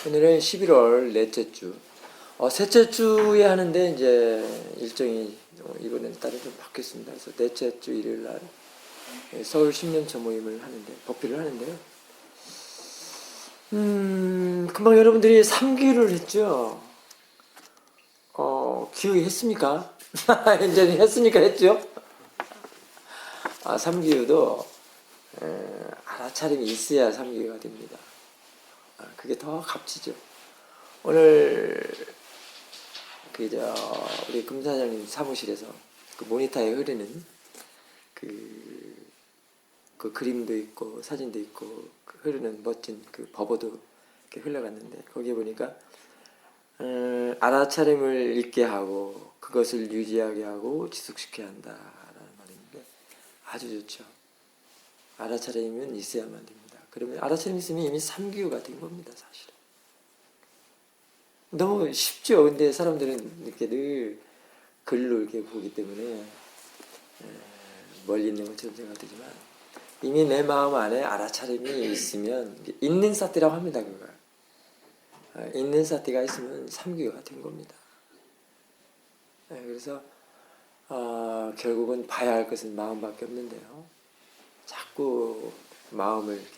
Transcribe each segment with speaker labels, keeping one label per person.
Speaker 1: 오늘은 11월 넷째 주. 셋째 주에 하는데 이제 일정이 이번에 따라 좀 바뀌었습니다. 그래서 넷째 주 일요일 날 서울 10년차 모임을 하는데 법회를 하는데요. 금방 여러분들이 3기를 했죠. 기회했습니까? 이제 했으니까 했죠. 3기도 알아차림이 있어야 3기가 됩니다. 그게 더 값지죠. 오늘 우리 금사장님 사무실에서 그 모니터에 흐르는 그 그림도 있고 사진도 있고 그 흐르는 멋진 그 버버도 이렇게 흘러갔는데 거기에 보니까 알아차림을 있게 하고 그것을 유지하게 하고 지속시켜야 한다라는 말인데 아주 좋죠. 알아차림은 있어야만 됩니다. 그러면 알아차림이 있으면 이미 3기가 된 겁니다, 사실은. 너무 쉽죠. 근데 사람들은 이렇게 늘 글로 이렇게 보기 때문에 멀리 있는 것처럼 생각되지만 이미 내 마음 안에 알아차림이 있으면 있는 사티라고 합니다. 그걸 있는 사티가 있으면 3기가 된 겁니다. 그래서 결국은 봐야 할 것은 마음밖에 없는데요. 자꾸 마음을 이렇게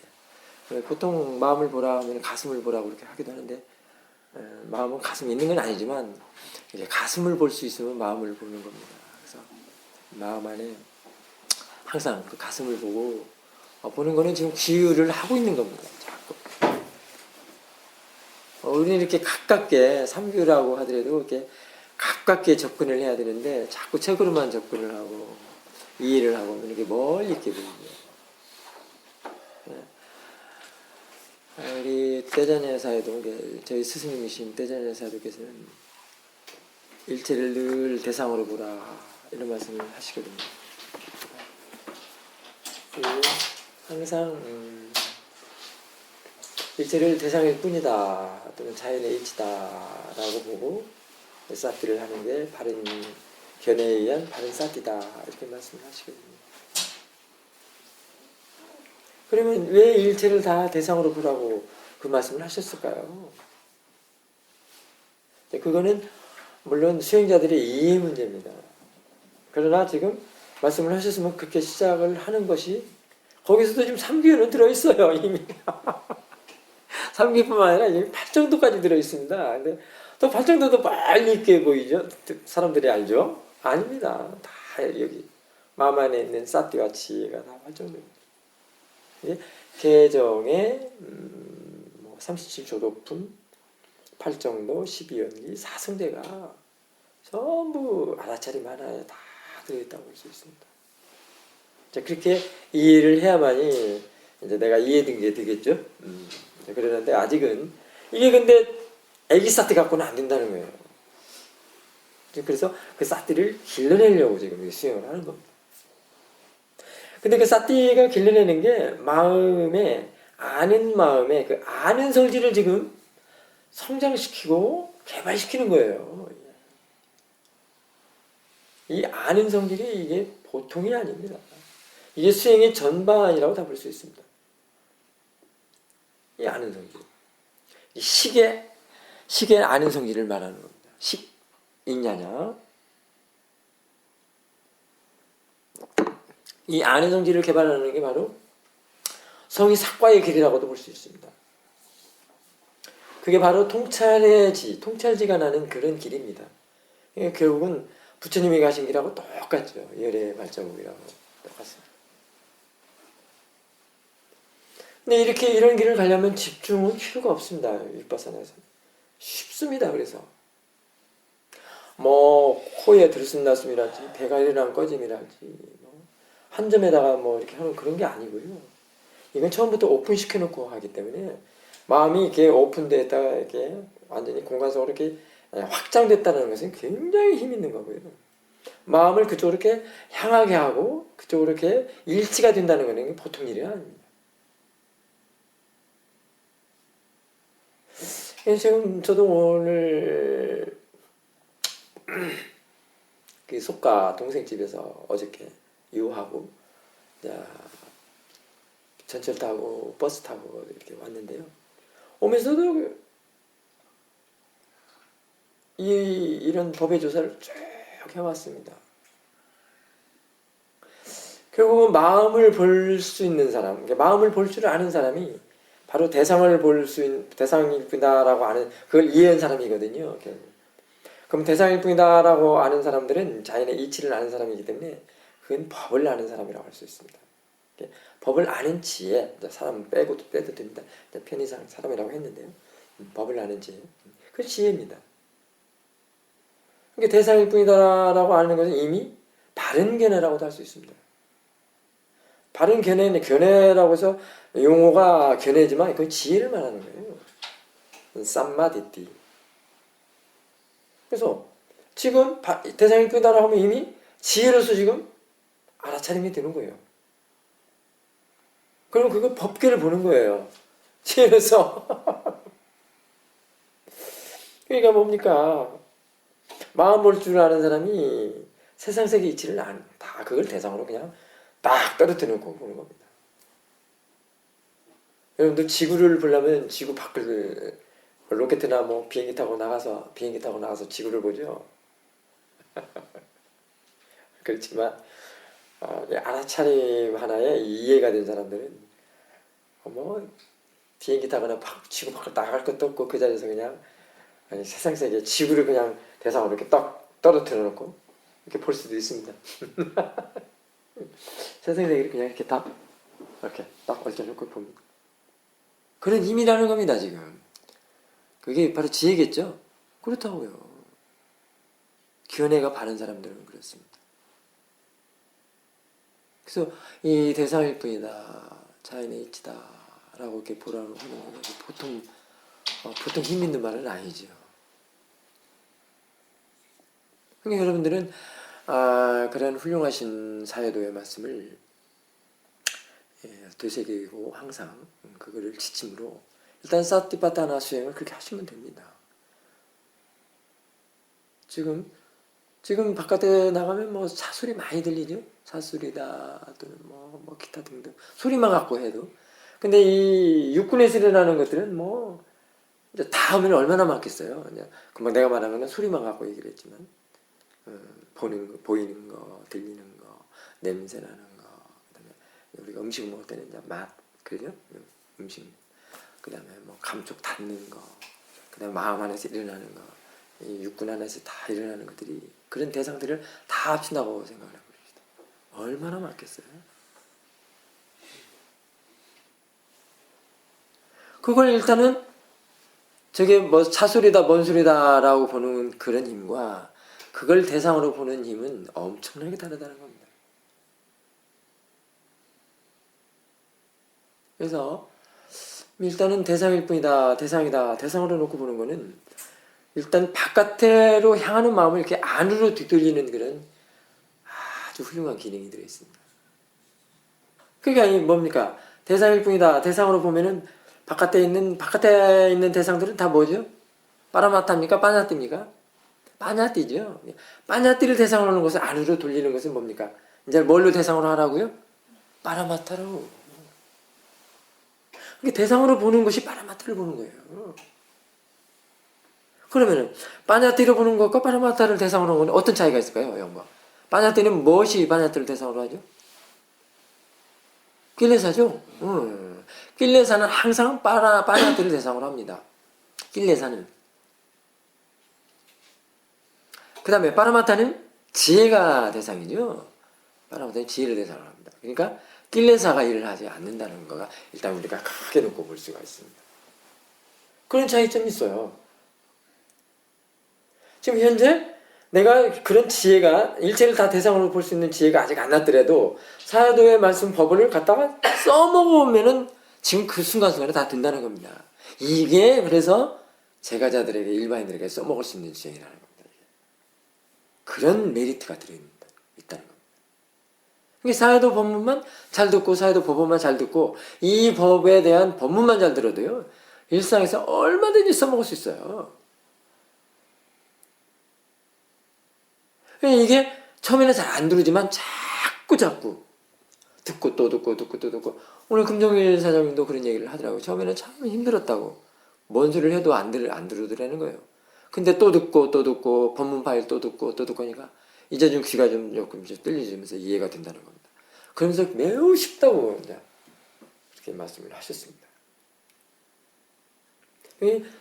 Speaker 1: 보통 마음을 보라 하면 가슴을 보라고 이렇게 하기도 하는데 마음은 가슴이 있는 건 아니지만 이제 가슴을 볼 수 있으면 마음을 보는 겁니다. 그래서 마음 안에 항상 그 가슴을 보고 보는 거는 지금 기울을 하고 있는 겁니다. 자꾸 우리는 이렇게 가깝게 3기라고 하더라도 이렇게 가깝게 접근을 해야 되는데 자꾸 책으로만 접근을 하고 이해를 하고 이렇게 멀리 있게 보이죠. 우리 떼자녀 사회도 저희 스승님이신 떼자녀 사회도께서는 일체를 늘 대상으로 보라 이런 말씀을 하시거든요. 항상 일체를 대상일 뿐이다 또는 자연의 이치다라고 보고 사티를 하는 게 바른 견해에 의한 바른 사티다 이렇게 말씀을 하시거든요. 그러면 왜 일체를 다 대상으로 보라고 그 말씀을 하셨을까요? 그거는 물론 수행자들의 이해 문제입니다. 그러나 지금 말씀을 하셨으면 그렇게 시작을 하는 것이 거기서도 지금 3기는 들어있어요. 이미 3기뿐만 아니라 이미 8정도까지 들어있습니다. 근데 또 8정도도 빨리 있게 보이죠? 사람들이 알죠? 아닙니다. 다 여기 마음 안에 있는 사티와 지혜가 다 8정도입니다. 개정의 37조도품, 8정도, 12연기, 4승대가 전부 알아차림 하나에 다 들어있다고 볼 수 있습니다. 자, 그렇게 이해를 해야만이 이제 내가 이해된 게 되겠죠. 그러는데 아직은 이게 근데 애기 사티 갖고는 안 된다는 거예요. 그래서 그 사티를 길러내려고 지금 수행을 하는 겁니다. 근데 그 사티가 길러내는 게 아는 마음에 그 아는 성질을 지금 성장시키고 개발시키는 거예요. 이 아는 성질이 이게 보통이 아닙니다. 이게 수행의 전반이라고 다 볼 수 있습니다. 이 아는 성질. 이 식의 아는 성질을 말하는 겁니다. 식, 인야냐. 이 아는 성질을 개발하는 게 바로 성이 사과의 길이라고도 볼 수 있습니다. 그게 바로 통찰지가 나는 그런 길입니다. 결국은 부처님이 가신 길하고 똑같죠. 열의 발자국이라고 똑같습니다. 근데 이런 길을 가려면 집중은 필요가 없습니다. 윗바사나에서 쉽습니다. 그래서 코에 들숨날숨이랄지 배가 일어난 꺼짐이랄지 한 점에다가 이렇게 하는 그런 게 아니고요. 이건 처음부터 오픈시켜놓고 하기 때문에 마음이 이렇게 오픈되었다가 이렇게 완전히 공간적으로 이렇게 확장됐다는 것은 굉장히 힘 있는 거고요. 마음을 그쪽으로 이렇게 향하게 하고 그쪽으로 이렇게 일치가 된다는 것은 보통 일이 아닙니다. 지금 저도 오늘 그 속가 동생 집에서 어저께 유하고 전철 타고 버스 타고 이렇게 왔는데요. 오면서도 이런 법의 조사를 쭉 해왔습니다. 결국은 마음을 볼 수 있는 사람, 그러니까 마음을 볼 줄 아는 사람이 바로 대상을 볼 수 있는 대상일 뿐이다라고 아는 그걸 이해한 사람이거든요. 그럼 대상일 뿐이다라고 아는 사람들은 자연의 이치를 아는 사람이기 때문에 그건 법을 아는 사람이라고 할 수 있습니다. 법을 아는 지혜, 사람 빼도 됩니다. 편의상 사람이라고 했는데요. 법을 아는 지혜, 그 지혜입니다. 그러니까 대상일 뿐이다라고 아는 것은 이미 바른 견해라고도 할 수 있습니다. 바른 견해라고 해서 용어가 견해지만 그건 지혜를 말하는 거예요. 쌈마디띠. 그래서 지금 대상일 뿐이다라고 하면 이미 지혜로서 지금 알아차림이 되는 거예요. 그럼 그거 법계를 보는 거예요. 지혜로서. 그러니까 뭡니까? 마음 볼 줄 아는 사람이 세상세계 이치를 다 그걸 대상으로 그냥 딱 떨어뜨려 놓고 보는 겁니다. 여러분들 지구를 보려면 지구 밖을 로켓이나 뭐 비행기 타고 나가서 지구를 보죠. 그렇지만 알아차림 하나에 이해가 된 사람들은 뭐 비행기 타거나 지구 밖을 나갈 것도 없고 그 자리에서 그냥 세상 세계 지구를 그냥 대상으로 이렇게 딱 떨어뜨려 놓고 이렇게 볼 수도 있습니다. 세상 세계를 그냥 이렇게 딱 얹어놓고 봅니다. 그런 힘이라는 겁니다, 지금. 그게 바로 지혜겠죠? 그렇다고요. 견해가 바른 사람들은 그렇습니다. 그래서 이 대상일 뿐이다, 자연의 이치다 라고 이렇게 보라고 하는 건 보통 힘 있는 말은 아니죠. 그러니까 여러분들은 그런 훌륭하신 사회도의 말씀을 되새기고 항상 그거를 지침으로 일단 사티파타나 수행을 그렇게 하시면 됩니다. 지금 바깥에 나가면 뭐 사소리 많이 들리죠? 사소리다 또는 뭐 기타 등등 소리만 갖고 해도. 근데 이 육군에서 일어나는 것들은 뭐 이제 다 하면 얼마나 많겠어요. 이제 금방 내가 말한 거는 소리만 갖고 얘기를 했지만 보이는 거, 들리는 거, 냄새 나는 거, 그다음에 우리가 음식 먹을 때는 이제 맛, 그죠? 음식, 그다음에 뭐 감촉 닿는 거, 그다음에 마음 안에서 일어나는 거, 이 육군 안에서 다 일어나는 것들이 그런 대상들을 다 합친다고 생각을 해봅시다. 얼마나 많겠어요? 그걸 일단은 저게 뭐 차소리다, 뭔 소리다라고 보는 그런 힘과 그걸 대상으로 보는 힘은 엄청나게 다르다는 겁니다. 그래서 일단은 대상일 뿐이다, 대상이다, 대상으로 놓고 보는 거는 일단 바깥으로 향하는 마음을 이렇게 안으로 뒤돌리는 그런 아주 훌륭한 기능이 들어있습니다. 그러니까 이 뭡니까? 대상일 뿐이다, 대상으로 보면은 바깥에 있는 대상들은 다 뭐죠? 빠라마타입니까? 빠냐띠입니까? 빠냐띠죠. 빠냐띠를 대상으로 하는 것을 안으로 돌리는 것은 뭡니까? 이제 뭘로 대상으로 하라고요? 빠라마타로. 그러니까 대상으로 보는 것이 빠라마타를 보는 거예요. 그러면은 빠냐띠로 보는 것과 빠라마타를 대상으로 하는 건 어떤 차이가 있을까요, 영과? 빠냐띠는 무엇이 빠냐띠를 대상으로 하죠? 낄레사죠. 낄레사는 항상 빠냐띠를 대상으로 합니다. 낄레사는. 그 다음에 빠라마타는 지혜가 대상이죠. 빠라마타는 지혜를 대상으로 합니다. 그러니까 낄레사가 일을 하지 않는다는 거가 일단 우리가 크게 놓고 볼 수가 있습니다. 그런 차이점이 있어요. 지금 현재 내가 그런 지혜가 일체를 다 대상으로 볼 수 있는 지혜가 아직 안 났더라도 사도의 말씀 법을 갖다가 써먹으면은 지금 그 순간순간에 다 된다는 겁니다. 이게 그래서 제가자들에게 일반인들에게 써먹을 수 있는 지혜라는 겁니다. 그런 메리트가 들어있다는 겁니다. 그러니까 사회도 법문만 잘 듣고 사회도 법문만 잘 듣고 이 법에 대한 법문만 잘 들어도요 일상에서 얼마든지 써먹을 수 있어요. 이게 처음에는 잘 안 들으지만 자꾸 듣고 또 듣고 오늘 금정일 사장님도 그런 얘기를 하더라고요. 처음에는 참 힘들었다고 뭔 소리를 해도 안 들으더라는 거예요. 근데 또 듣고 법문 파일 또 듣고 하니까 이제 좀 귀가 좀 조금 뚫리면서 이해가 된다는 겁니다. 그러면서 매우 쉽다고 이제 그렇게 말씀을 하셨습니다.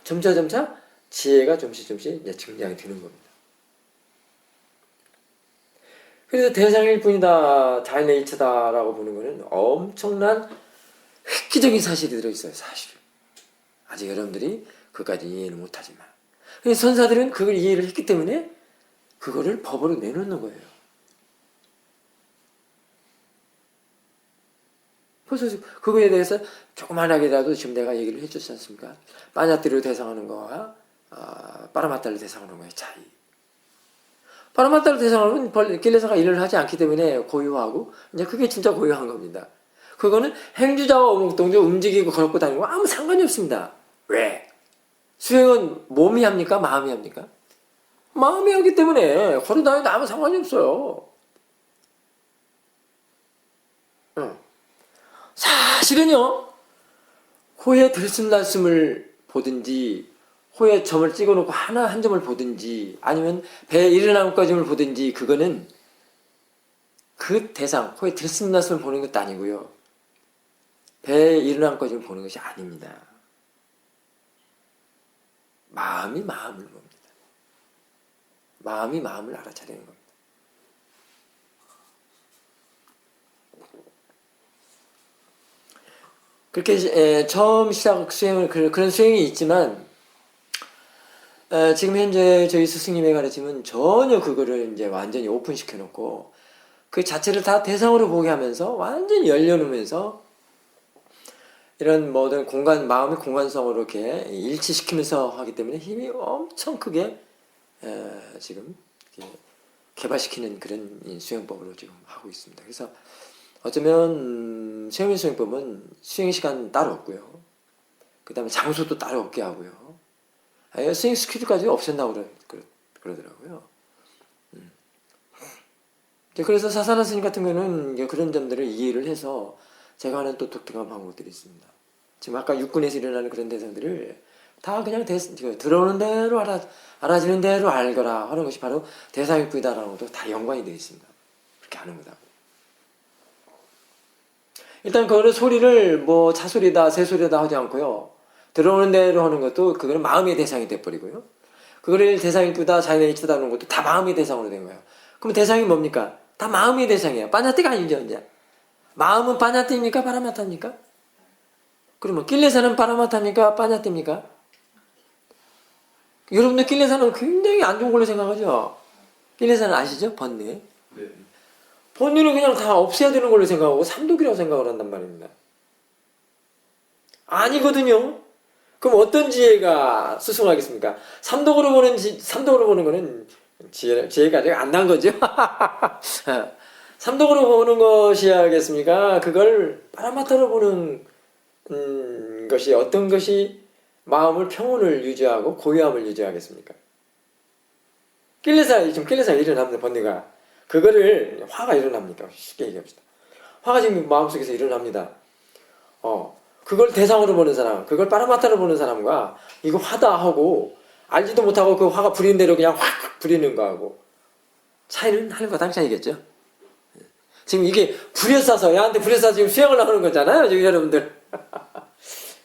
Speaker 1: 점차 지혜가 조금씩 이제 증량이 되는 겁니다. 그래서 대상일 뿐이다, 자연의 이치다라고 보는 것은 엄청난 획기적인 사실이 들어있어요. 사실 아직 여러분들이 그까지 이해는 못하지만 선사들은 그걸 이해를 했기 때문에 그거를 법으로 내놓는 거예요. 그래서 그거에 대해서 조그만하게라도 지금 내가 얘기를 해줬지 않습니까? 빠냐띠를 대상하는 거와 빠라마따를 대상하는 거의 차이. 빠라마따를 대상하면 길레사가 일을 하지 않기 때문에 고요하고 이제 그게 진짜 고요한 겁니다. 그거는 행주자와 오목동주 움직이고 걸고 다니고 아무 상관이 없습니다. 왜? 수행은 몸이 합니까? 마음이 합니까? 마음이 하기 때문에 걸어 다니도 아무 상관이 없어요. 사실은요, 호의 들숨날숨을 보든지 호의 점을 찍어놓고 하나 한 점을 보든지 아니면 배에 일어나는 것까지를 보든지 그거는 그 대상, 호의 들숨날숨을 보는 것도 아니고요. 배에 일어나는 것까지를 보는 것이 아닙니다. 마음이 마음을 봅니다. 마음이 마음을 알아차리는 겁니다. 그렇게 처음 시작 수행을 그런 수행이 있지만 지금 현재 저희 스승님의 가르침은 전혀 그거를 이제 완전히 오픈시켜 놓고 그 자체를 다 대상으로 보게 하면서 완전히 열려놓으면서 이런 모든 마음의 공간성으로 이렇게 일치시키면서 하기 때문에 힘이 엄청 크게 지금 개발시키는 그런 수행법으로 지금 하고 있습니다. 그래서 어쩌면 세미의 수행법은 수행 시간 따로 없고요. 그 다음에 장소도 따로 없게 하고요. 수행 스케줄까지 없앤다고 그러더라고요. 그래서 사사나 스님 같은 경우는 그런 점들을 이해를 해서 제가 하는 또 독특한 방법들이 있습니다. 지금 아까 육군에서 일어나는 그런 대상들을 다 그냥 들어오는 대로 알아지는 대로 알거라 하는 것이 바로 대상일부이다라는 것도 다 연관이 되어 있습니다. 그렇게 하는 거다. 일단 그거는 소리를 뭐 차소리다 새소리다 하지 않고요. 들어오는 대로 하는 것도 그거는 마음의 대상이 돼버리고요. 그거를 대상일부다 자연의 이치다 하는 것도 다 마음의 대상으로 된 거예요. 그럼 대상이 뭡니까? 다 마음의 대상이에요. 빠냐띠가 아니죠 이제. 마음은 빠냐띠입니까? 빠라마타입니까? 그러면 낄레사는 빠라마타입니까? 빠냐띠입니까? 여러분들 낄레사는 굉장히 안 좋은 걸로 생각하죠? 낄레사는 아시죠? 번뇌.
Speaker 2: 네.
Speaker 1: 번뇌는 그냥 다 없애야 되는 걸로 생각하고 삼독이라고 생각을 한단 말입니다. 아니거든요. 그럼 어떤 지혜가 수승하겠습니까? 삼독으로 보는 거는 지혜가 아직 안 난 거죠. 삼독으로 보는 것이 하겠습니까? 그걸 빠라마타로 보는 것이 어떤 것이 마음을 평온을 유지하고 고요함을 유지하겠습니까? 지금 낄레사 일어납니다. 번뇌가. 그거를 화가 일어납니까? 쉽게 얘기합시다. 화가 지금 마음속에서 일어납니다. 그걸 대상으로 보는 사람, 그걸 빠라마타로 보는 사람과 이거 화다 하고 알지도 못하고 그 화가 부리는 대로 그냥 확 부리는 거하고 차이는 하는 거 당장이겠죠. 지금 이게 불에싸서 야한테 불에싸서 지금 수행을 하는 거잖아요. 지금 여러분들.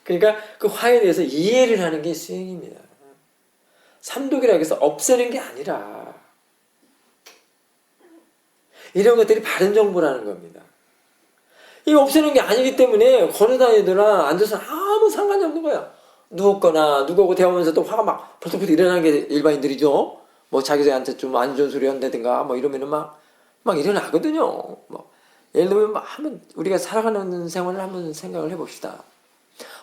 Speaker 1: 그러니까 그 화에 대해서 이해를 하는 게 수행입니다. 삼독이라고 해서 없애는 게 아니라 이런 것들이 바른 정보라는 겁니다. 이거 없애는 게 아니기 때문에 걸어다니거나 앉아서 아무 상관이 없는 거야. 누웠거나 누구하고 대화하면서 또 화가 막 벌떡벌떡 일어나는 게 일반인들이죠. 뭐 자기한테 좀 안 좋은 소리 한다든가 뭐 이러면은 막 일어나거든요. 뭐 예를 들면 우리가 살아가는 생활을 한번 생각을 해봅시다.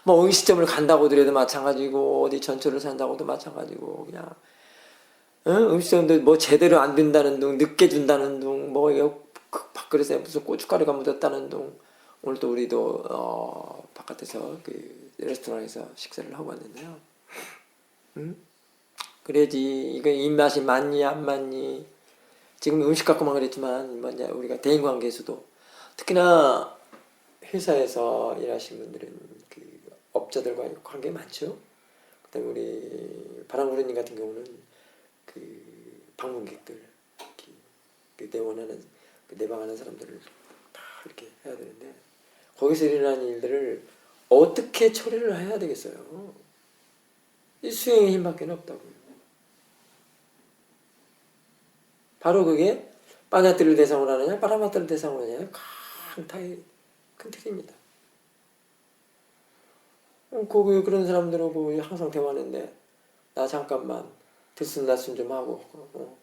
Speaker 1: 뭐 의식점을 간다고 하더라도 마찬가지고 어디 전철을 산다고도 마찬가지고 그냥 음식점도 뭐 제대로 안 준다는 둥 늦게 준다는 둥뭐 밥그릇에 무슨 고춧가루가 묻었다는 둥 오늘 또 우리도 바깥에서 그 레스토랑에서 식사를 하고 왔는데요. 그래야지 이거 입맛이 맞니 안 맞니 지금 음식 갖고만 그랬지만 먼저 우리가 대인관계에서도 특히나 회사에서 일하시는 분들은 그 업자들과 관계 많죠. 그다음에 우리 바람구르님 같은 경우는 그 방문객들, 그 내원하는 그 내방하는 사람들을 다 이렇게 해야 되는데 거기서 일어나는 일들을 어떻게 처리를 해야 되겠어요? 이 수행의 힘밖에 없다고요. 바로 그게 빠냐띠를 대상으로 하느냐 빠라마띠를 대상으로 하느냐 큰 틀입니다. 그런 사람들하고 항상 대화하는데 나 잠깐만 들숨날숨 좀 하고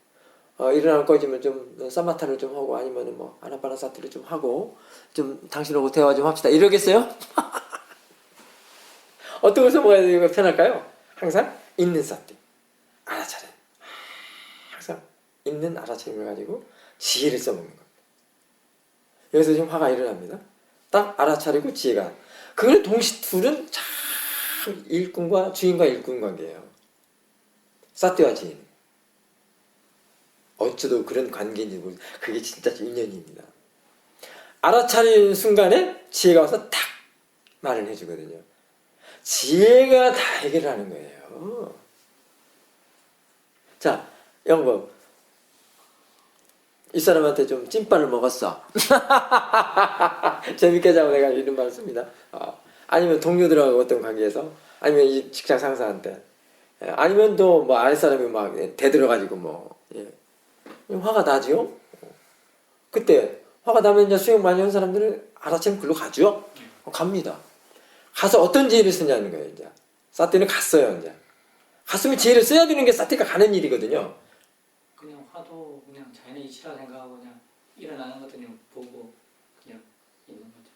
Speaker 1: 일어날 거지만 좀 사마타를 좀 하고 아니면은 뭐 아나파나사티를 좀 하고 좀 당신하고 대화 좀 합시다 이러겠어요? 어떤 것을 먹어야 편할까요? 항상 있는 사티 알아차림, 항상 있는 알아차림을 가지고 지혜를 써먹는 겁니다. 여기서 지금 화가 일어납니다. 딱 알아차리고 지혜가 그걸 둘은 참 일꾼과 주인과 일꾼 관계예요. 사티와 지혜는 어쩌도 그런 관계인지 모르겠어요. 그게 진짜 인연입니다. 알아차리는 순간에 지혜가 와서 탁 말을 해주거든요. 지혜가 다 해결하는 거예요. 자, 영범. 이 사람한테 좀 찐빠를 먹었어. 재밌게 자고 내가 이런 말을 씁니다. 아니면 동료들하고 어떤 관계에서, 아니면 이 직장 상사한테, 아니면 또 뭐 아랫사람이 막 대들어가지고 뭐, 예. 화가 나죠? 그때 화가 나면 이제 수행 많이 한 사람들은 알아채면 글로 가죠? 갑니다. 가서 어떤 지혜를 쓰냐는 거예요, 이제. 사티는 갔어요, 이제. 갔으면 지혜를 써야 되는 게 사티가 가는 일이거든요.
Speaker 2: 그냥 화도 그냥 자연의 이치라 생각하고 그냥 일어나는 것도 그냥 보고 그냥 있는 거죠.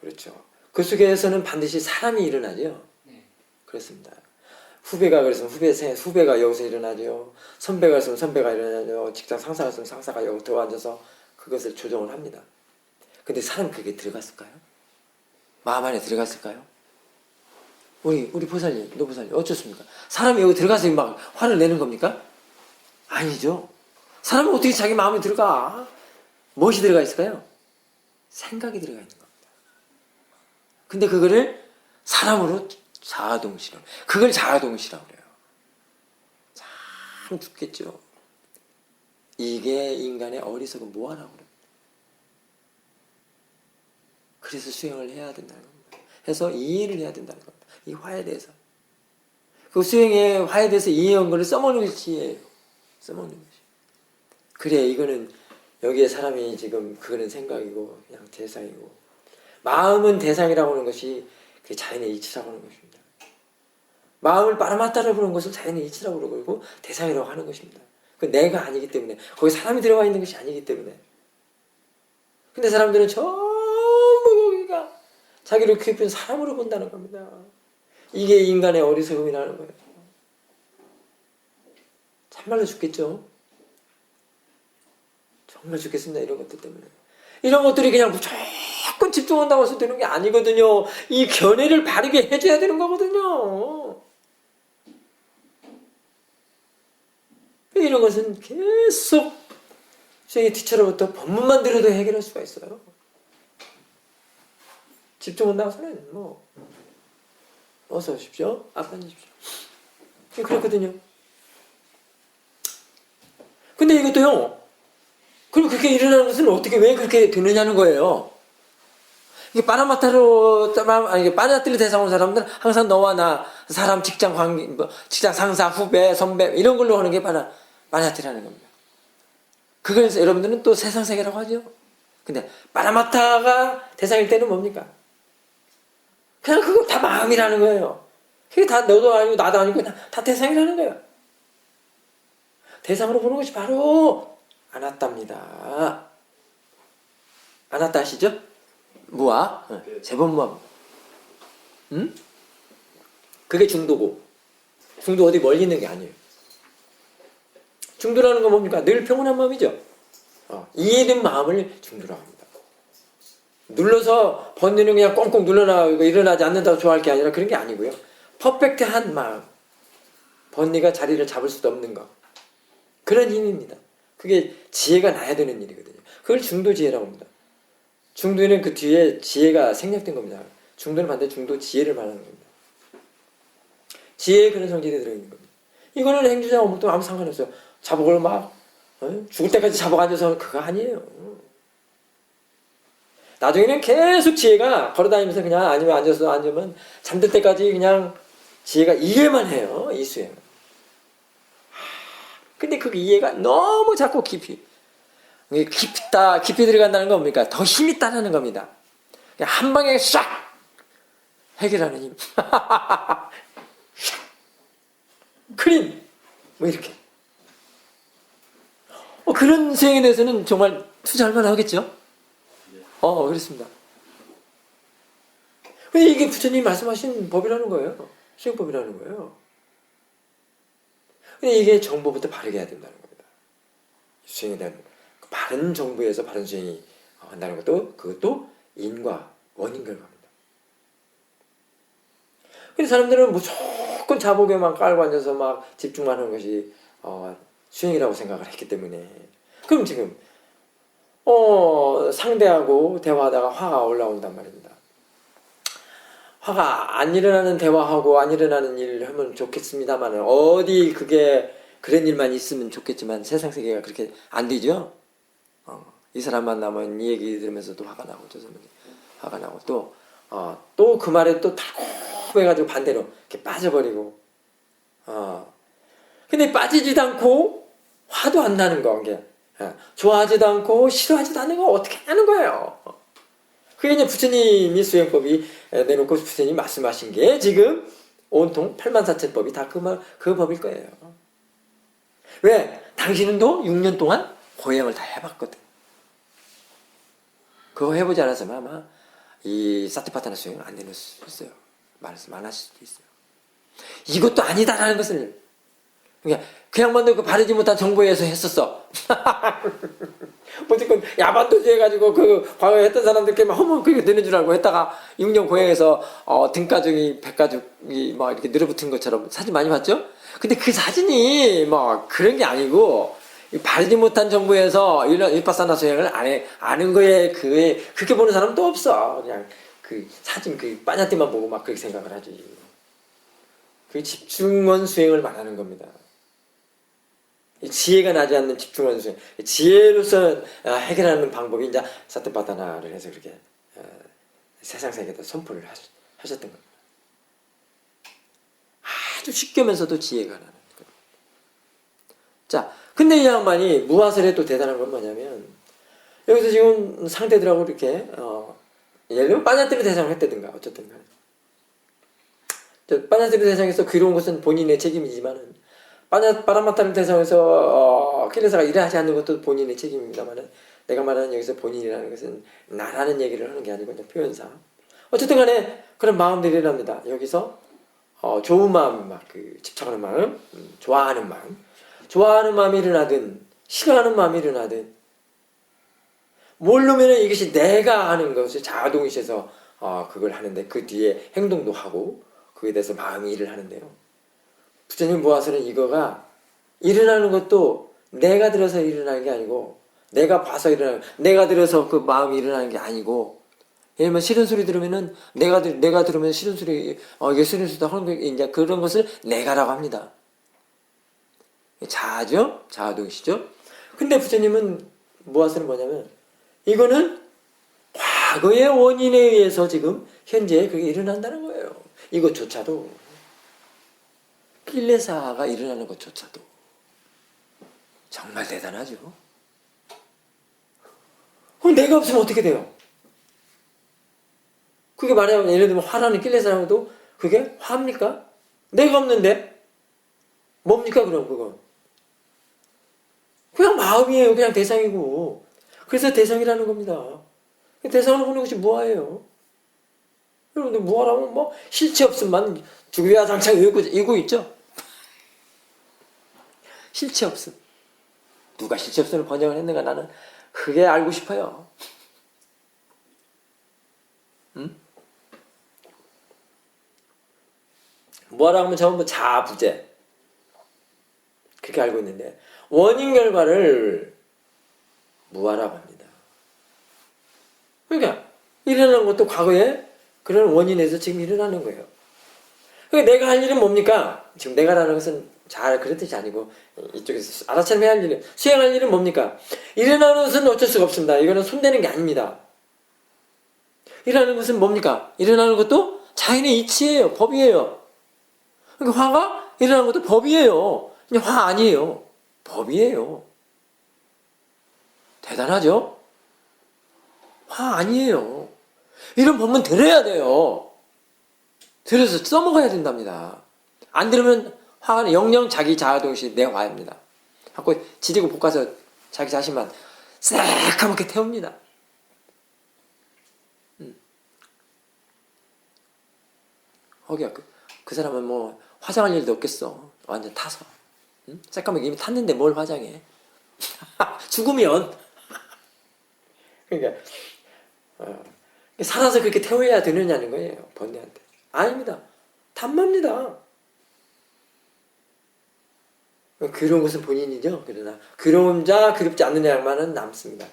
Speaker 1: 그렇죠. 그 속에서는 반드시 사람이 일어나죠.
Speaker 2: 네.
Speaker 1: 그렇습니다. 후배가 그랬으면 후배가 여기서 일어나죠. 선배가 있으면 선배가 일어나죠. 직장 상사가 있으면 상사가 여기 들어앉아서 그것을 조정을 합니다. 근데 사람 그게 들어갔을까요? 마음 안에 들어갔을까요? 우리 보살님, 노보살님 어쩌습니까? 사람이 여기 들어가서 막 화를 내는 겁니까? 아니죠. 사람은 어떻게 자기 마음에 들어가? 무엇이 들어가 있을까요? 생각이 들어가 있는 겁니다. 근데 그거를 사람으로 자아동실험. 그걸 자아동실이라고 그래요. 참 좋겠죠. 이게 인간의 어리석은 뭐하라고 그래요. 그래서 수행을 해야 된다는 겁니다. 해서 이해를 해야 된다는 겁니다. 이 화에 대해서. 그 수행의 화에 대해서 이해한 거를 써먹는 것이에요. 써먹는 것이. 그래, 이거는 여기에 사람이 지금 그거는 생각이고 그냥 대상이고 마음은 대상이라고 하는 것이 그 자연의 이치라고 하는 것입니다. 마음을 빠라마따라 부는 것을 자연의 이치라고 그러고 대상이라고 하는 것입니다. 그 내가 아니기 때문에 거기 사람이 들어가 있는 것이 아니기 때문에. 근데 사람들은 전부 거기가 자기를 괴롭힌 사람으로 본다는 겁니다. 이게 인간의 어리석음이라는 거예요. 참말로 죽겠죠. 정말 죽겠습니다. 이런 것들 때문에. 이런 것들이 그냥 무조건 집중한다고 해서 되는 게 아니거든요. 이 견해를 바르게 해줘야 되는 거거든요. 이런 것은 계속 수행의 티처로부터 법문만 들어도 해결할 수가 있어요. 집중한다고 해서는 뭐 어서 오십시오. 앞에 앉으십시오. 그랬거든요. 근데 이것도요. 그럼 그렇게 일어나는 것은 어떻게 왜 그렇게 되느냐는 거예요. 이게 빠라마타로 아니 빠냐띠를 대상으로 사람들은 항상 너와 나 사람 직장 관계 뭐 직장 상사 후배 선배 이런 걸로 하는 게 빠냐띠라는 겁니다. 그걸 여러분들은 또 세상 세계라고 하죠. 근데 빠라마타가 대상일 때는 뭡니까? 그냥 그거 다 마음이라는 거예요. 그게 다 너도 아니고 나도 아니고 다 대상이라는 거예요. 대상으로 보는 것이 바로 아나따입니다. 아나따 아시죠? 무아, 재본무아. 응? 그게 중도고. 중도 어디 멀리 있는 게 아니에요. 중도라는 건 뭡니까? 늘 평온한 마음이죠. 이해된 마음을 중도라고 합니다. 눌러서 번뇌는 그냥 꽁꽁 눌러나가고 일어나지 않는다고 좋아할 게 아니라 그런 게 아니고요. 퍼펙트한 마음. 번뇌가 자리를 잡을 수도 없는 것. 그런 힘입니다. 그게 지혜가 나야 되는 일이거든요. 그걸 중도지혜라고 합니다. 중도에는 그 뒤에 지혜가 생략된 겁니다. 중도는 반대로 중도 지혜를 말하는 겁니다. 지혜의 그런 성질이 들어있는 겁니다. 이거는 행주자 어묵도 아무 상관없어요. 자복을 막 죽을 때까지 자복 앉아서 그거 아니에요. 나중에는 계속 지혜가 걸어다니면서 그냥 아니면 앉으면 잠들 때까지 그냥 지혜가 이해만 해요. 이 수행은. 근데 그 이해가 너무 자꾸 깊이 들어간다는 건 뭡니까? 더 힘이 있다는 겁니다. 그냥 한 방에 싹 해결하는 힘. 크림 뭐 이렇게. 그런 수행에 대해서는 정말 투자할 만하겠죠? 그렇습니다. 근데 이게 부처님이 말씀하신 법이라는 거예요. 수행법이라는 거예요. 근데 이게 정보부터 바르게 해야 된다는 겁니다. 수행에 대한 바른 정보에서 바른 수행이 한다는 것도 그것도 인과 원인 결과입니다. 근데 사람들은 무조건 자복에만 깔고 앉아서 막 집중만 하는 것이 수행이라고 생각을 했기 때문에 그럼 지금 상대하고 대화하다가 화가 올라온단 말입니다. 화가 안 일어나는 대화하고 안 일어나는 일을 하면 좋겠습니다만 어디 그게 그런 일만 있으면 좋겠지만 세상 세계가 그렇게 안 되죠. 이 사람 만나면 이 얘기 들으면서 또 화가 나고 저 사람은 화가 나고 또 그 말에 또 달콤해가지고 반대로 이렇게 빠져버리고 근데 빠지지도 않고 화도 안 나는 거 이게 좋아하지도 않고 싫어하지도 않는 거 어떻게 하는 거예요? 그게 이제 부처님이 수행법이 내놓고 부처님이 말씀하신 게 지금 온통 84,000법이 다 그 법일 거예요. 왜? 당신은도 6년 동안 고행을 다 해봤거든. 그거 해보지 않았으면 아마 이 사티파타나 수행을 안 내놓을 수 있어요. 말씀 안 하실 수도 있어요. 이것도 아니다라는 것을 그 양반도 그 바르지 못한 정보에서 했었어. 어쨌건 야반도주 해가지고 그 과거에 했던 사람들께 막 허물 그게 되는 줄 알고 했다가 6년 고행해서 등가죽이 백가죽이 막 이렇게 늘어붙은 것처럼 사진 많이 봤죠? 근데 그 사진이 뭐 그런 게 아니고 바르지 못한 정보에서 이런 일파사나 수행을 아는 거에 그렇게 보는 사람은 또 없어. 그냥 그 사진 그 빠냐띠만 보고 막 그렇게 생각을 하지. 그 집중원 수행을 말하는 겁니다. 지혜가 나지 않는 집중원 수행, 지혜로서 해결하는 방법이 이제 사티파타나를 해서 그렇게 세상 세계에다 선포를 하셨던 겁니다. 아주 쉽게 하면서도 지혜가 나는 겁니다. 자, 근데 이 양반이 무화설에 또 대단한 건 뭐냐면 여기서 지금 상대들하고 이렇게 예를 들면 빠냐띠르 대상을 했다든가 어쨌든 간에 빠냐띠르 대상에서 괴로운 것은 본인의 책임이지만은 빠라마타르 대상에서 킬레사가 일하지 않는 것도 본인의 책임입니다만은 내가 말하는 여기서 본인이라는 것은 나라는 얘기를 하는 게 아니고 그냥 표현상 어쨌든 간에 그런 마음들이랍니다. 여기서 좋은 마음, 막 집착하는 마음, 좋아하는 마음이 일어나든 싫어하는 마음이 일어나든 모르면은 이것이 내가 하는 것이 자아동의시에서 그걸 하는데 그 뒤에 행동도 하고 그에 대해서 마음이 일을 하는데요. 부처님 무화설은 이거가 일어나는 것도 내가 들어서 일어나는 게 아니고 내가 봐서 일어나는 내가 들어서 그 마음이 일어나는 게 아니고 예를 들면 싫은 소리 들으면은 내가 들으면 싫은 소리 이게 싫은 소리다 하는 거 이제 그런 것을 내가라고 합니다. 자아죠? 자아동의시죠? 근데 부처님은 무화설은 뭐냐면 이거는 과거의 원인에 의해서 지금 현재 그게 일어난다는 거예요. 이것조차도 킬레사가 일어나는 것조차도 정말 대단하죠. 그럼 내가 없으면 어떻게 돼요? 그게 말하면 예를 들면 화라는 킬레사라도 그게 화입니까? 내가 없는데 뭡니까 그럼 그건? 그냥 마음이에요. 그냥 대상이고. 그래서 대상이라는 겁니다. 대상을 보는 것이 무아예요. 여러분들 무아라면 뭐 실체 없음만 주기야장창 이고 있죠? 실체 없음. 누가 실체 없음을 번역을 했는가 나는 그게 알고 싶어요. 응? 무아라고 하면 전부 자부재. 그렇게 알고 있는데 원인 결과를 무아라고 합니다. 그러니까 일어나는 것도 과거에 그런 원인에서 지금 일어나는 거예요. 그러니까 내가 할 일은 뭡니까? 지금 내가라는 것은 잘 그런 뜻이 아니고 이쪽에서 알아차림 해야 할 일은 수행할 일은 뭡니까? 일어나는 것은 어쩔 수가 없습니다. 이거는 손대는 게 아닙니다. 일어나는 것은 뭡니까? 일어나는 것도 자연의 이치예요. 법이에요. 그러니까 화가 일어나는 것도 법이에요. 그냥 화 아니에요. 법이에요. 대단하죠? 화 아니에요. 이런 법은 들어야 돼요. 들어서 써먹어야 된답니다. 안 들으면 화가 영영 자기 자아동시 내 화입니다. 자꾸 지지고 볶아서 자기 자신만 새까맣게 태웁니다. 거기야 그 사람은 뭐 화장할 일도 없겠어. 완전 타서. 새까맣게 이미 탔는데 뭘 화장해. 죽으면. 그러니까 살아서 그렇게 태워야 되느냐는 거예요. 번뇌한테. 아닙니다. 담마입니다. 그런 것은 본인이죠. 그러나 그로운 자 그립지 않느냐만은 남습니다.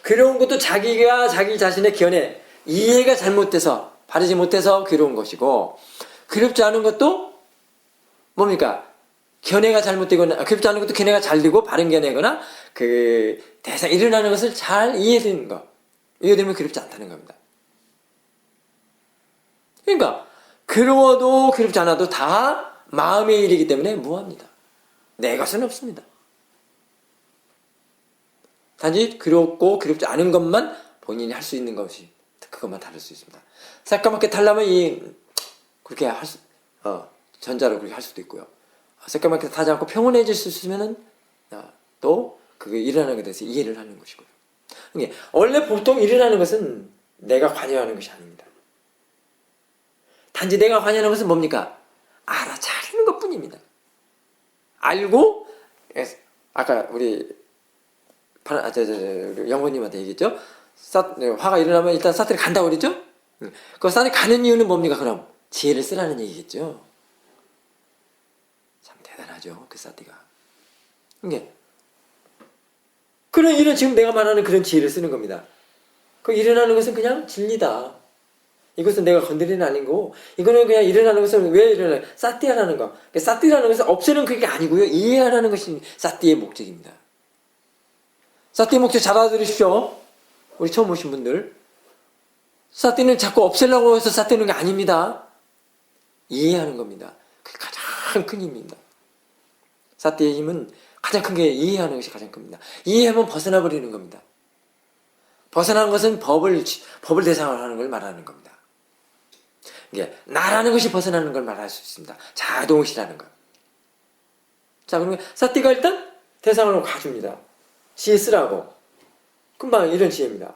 Speaker 1: 그러운 것도 자기가 자기 자신의 견해 이해가 잘못돼서 바르지 못해서 그로운 것이고 그립지 않은 것도 뭡니까? 견해가 잘못되거나 그립지 않은 것도 견해가 잘 되고 바른 견해거나 그 대상 일어나는 것을 잘 이해되는 것 이해되면 그립지 않다는 겁니다. 그러니까 그로워도 그립지 않아도 다 마음의 일이기 때문에 무합니다. 내 것은 없습니다. 단지 그롭고 그롭지 않은 것만 본인이 할 수 있는 것이 그것만 다룰 수 있습니다. 새까맣게 타려면 그렇게 전자로 그렇게 할 수도 있고요. 새까맣게 타지 않고 평온해질 수 있으면은 또 그게 일어나는 것에 대해서 이해를 하는 것이고요. 원래 보통 일어나는 것은 내가 관여하는 것이 아닙니다. 단지 내가 관여하는 것은 뭡니까? 알아차리는 것뿐입니다. 알고 아까 우리 영호님한테 얘기했죠. 화가 일어나면 일단 사태를 간다고 그랬죠. 그 사태를 가는 이유는 뭡니까? 그럼 지혜를 쓰라는 얘기겠죠. 참 대단하죠. 그 사태가. 그런 일은 지금 내가 말하는 그런 지혜를 쓰는 겁니다. 그 일어나는 것은 그냥 진리다. 이것은 내가 건드리는 아니고 이거는 그냥 일어나는 것은 왜 일어나요? 사띠하라는 거. 사띠라는 것은 없애는 그게 아니고요. 이해하라는 것이 사띠의 목적입니다. 사띠의 목적 잘 알아들으십시오. 우리 처음 오신 분들. 사띠는 자꾸 없애려고 해서 사띠는 게 아닙니다. 이해하는 겁니다. 그게 가장 큰 힘입니다. 사띠의 힘은 가장 큰 게 이해하는 것이 가장 큽니다. 이해하면 벗어나 버리는 겁니다. 벗어나는 것은 법을 대상으로 하는 걸 말하는 겁니다. 나라는 것이 벗어나는 걸 말할 수 있습니다. 자동시라는 것. 자, 그러면 사띠가 일단 대상으로 가줍니다. 지혜 쓰라고. 금방 이런 지혜입니다.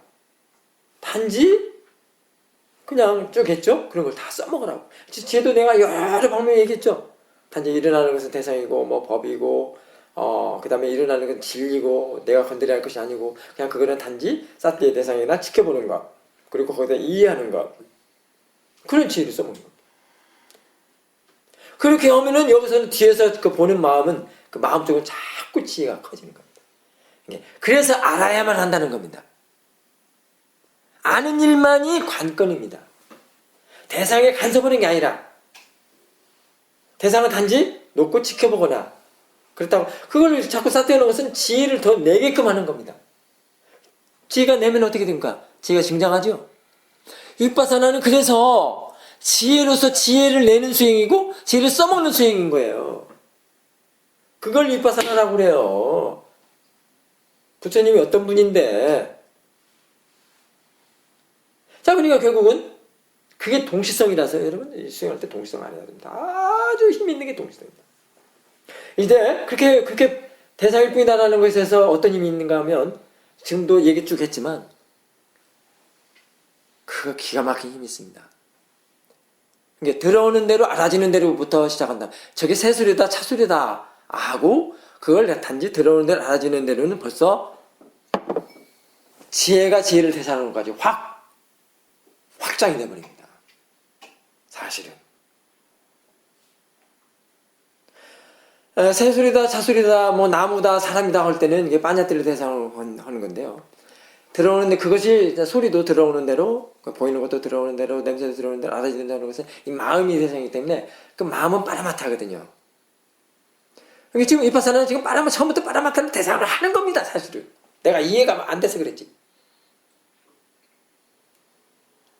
Speaker 1: 단지 그냥 쭉 했죠? 그런 걸 다 써먹으라고. 지혜도 내가 여러 방면 얘기했죠? 단지 일어나는 것은 대상이고 뭐 법이고 그 다음에 일어나는 건 진리고 내가 건드려야 할 것이 아니고 그냥 그거는 단지 사띠의 대상이나 지켜보는 것 그리고 거기다 이해하는 것 그런 지혜를 써먹는 겁니다. 그렇게 하면은 여기서는 뒤에서 그 보는 마음은 그 마음 쪽은 자꾸 지혜가 커지는 겁니다. 그래서 알아야만 한다는 겁니다. 아는 일만이 관건입니다. 대상에 간섭하는 게 아니라 대상은 단지 놓고 지켜보거나 그렇다고 그걸 자꾸 싹떼어놓은 것은 지혜를 더 내게끔 하는 겁니다. 지혜가 내면 어떻게 됩니까? 지혜가 증장하죠? 윗바사나는 그래서 지혜로서 지혜를 내는 수행이고 지혜를 써먹는 수행인 거예요. 그걸 윗바사나라고 그래요. 부처님이 어떤 분인데 자 그러니까 결국은 그게 동시성이라서 여러분 수행할 때 동시성 안 해야 됩니다. 아주 힘 있는 게 동시성입니다. 이제 그렇게 대상일 뿐이다라는 것에서 어떤 힘이 있는가 하면 지금도 얘기 쭉 했지만 그거 기가 막힌 힘이 있습니다. 이게 들어오는 대로 알아지는 대로부터 시작한다. 저게 새소리다 차소리다 하고 그걸 단지 들어오는 대로 알아지는 대로는 벌써 지혜가 지혜를 대상으로 가지고 확장이 돼버립니다. 사실은. 새소리다 차소리다 뭐 나무다 사람이다 할 때는 이게 빠냐띠를 대상으로 하는 건데요. 들어오는데 그것이 이제 소리도 들어오는 대로 보이는 것도 들어오는 대로 냄새도 들어오는 대로 알아진다는 것은 이 마음이 대상이기 때문에 그 마음은 빠라마타거든요. 그러니까 지금 이파사나는 지금 처음부터 빠라마타는 대상을 하는 겁니다. 사실은 내가 이해가 안 돼서 그랬지.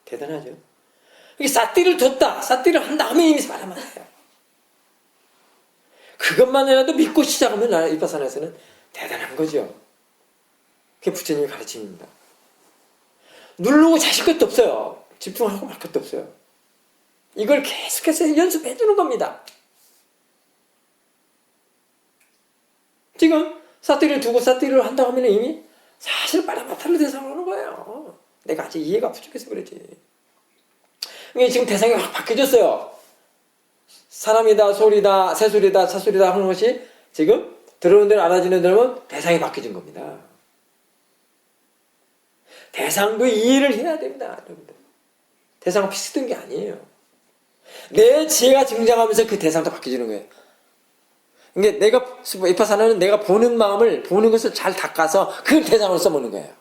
Speaker 1: 대단하죠. 이게 사띠를 뒀다. 사띠를 한 다음에 이미 빠라마타예요. 그것만이라도 믿고 시작하면 이파사나에서는 대단한 거죠. 그게 부처님의 가르침입니다. 누르고 자실 것도 없어요. 집중하고 말 것도 없어요. 이걸 계속해서 연습해 주는 겁니다. 지금 사띠를 두고 사띠를 한다고 하면 이미 사실 빠라마타를 대상으로 하는 거예요. 내가 아직 이해가 부족해서 그러지. 이게 지금 대상이 확 바뀌어졌어요. 사람이다, 소리다, 새소리다, 차소리다 하는 것이 지금 들어오는 대로 알아지는 대로 대상이 바뀌어진 겁니다. 대상도 이해를 해야 됩니다. 여러분들. 대상은 픽스된 게 아니에요. 내 지혜가 등장하면서 그 대상도 바뀌어지는 거예요. 그러니까 내가 이파사나는 내가 보는 마음을 보는 것을 잘 닦아서 그걸 대상으로 써보는 거예요.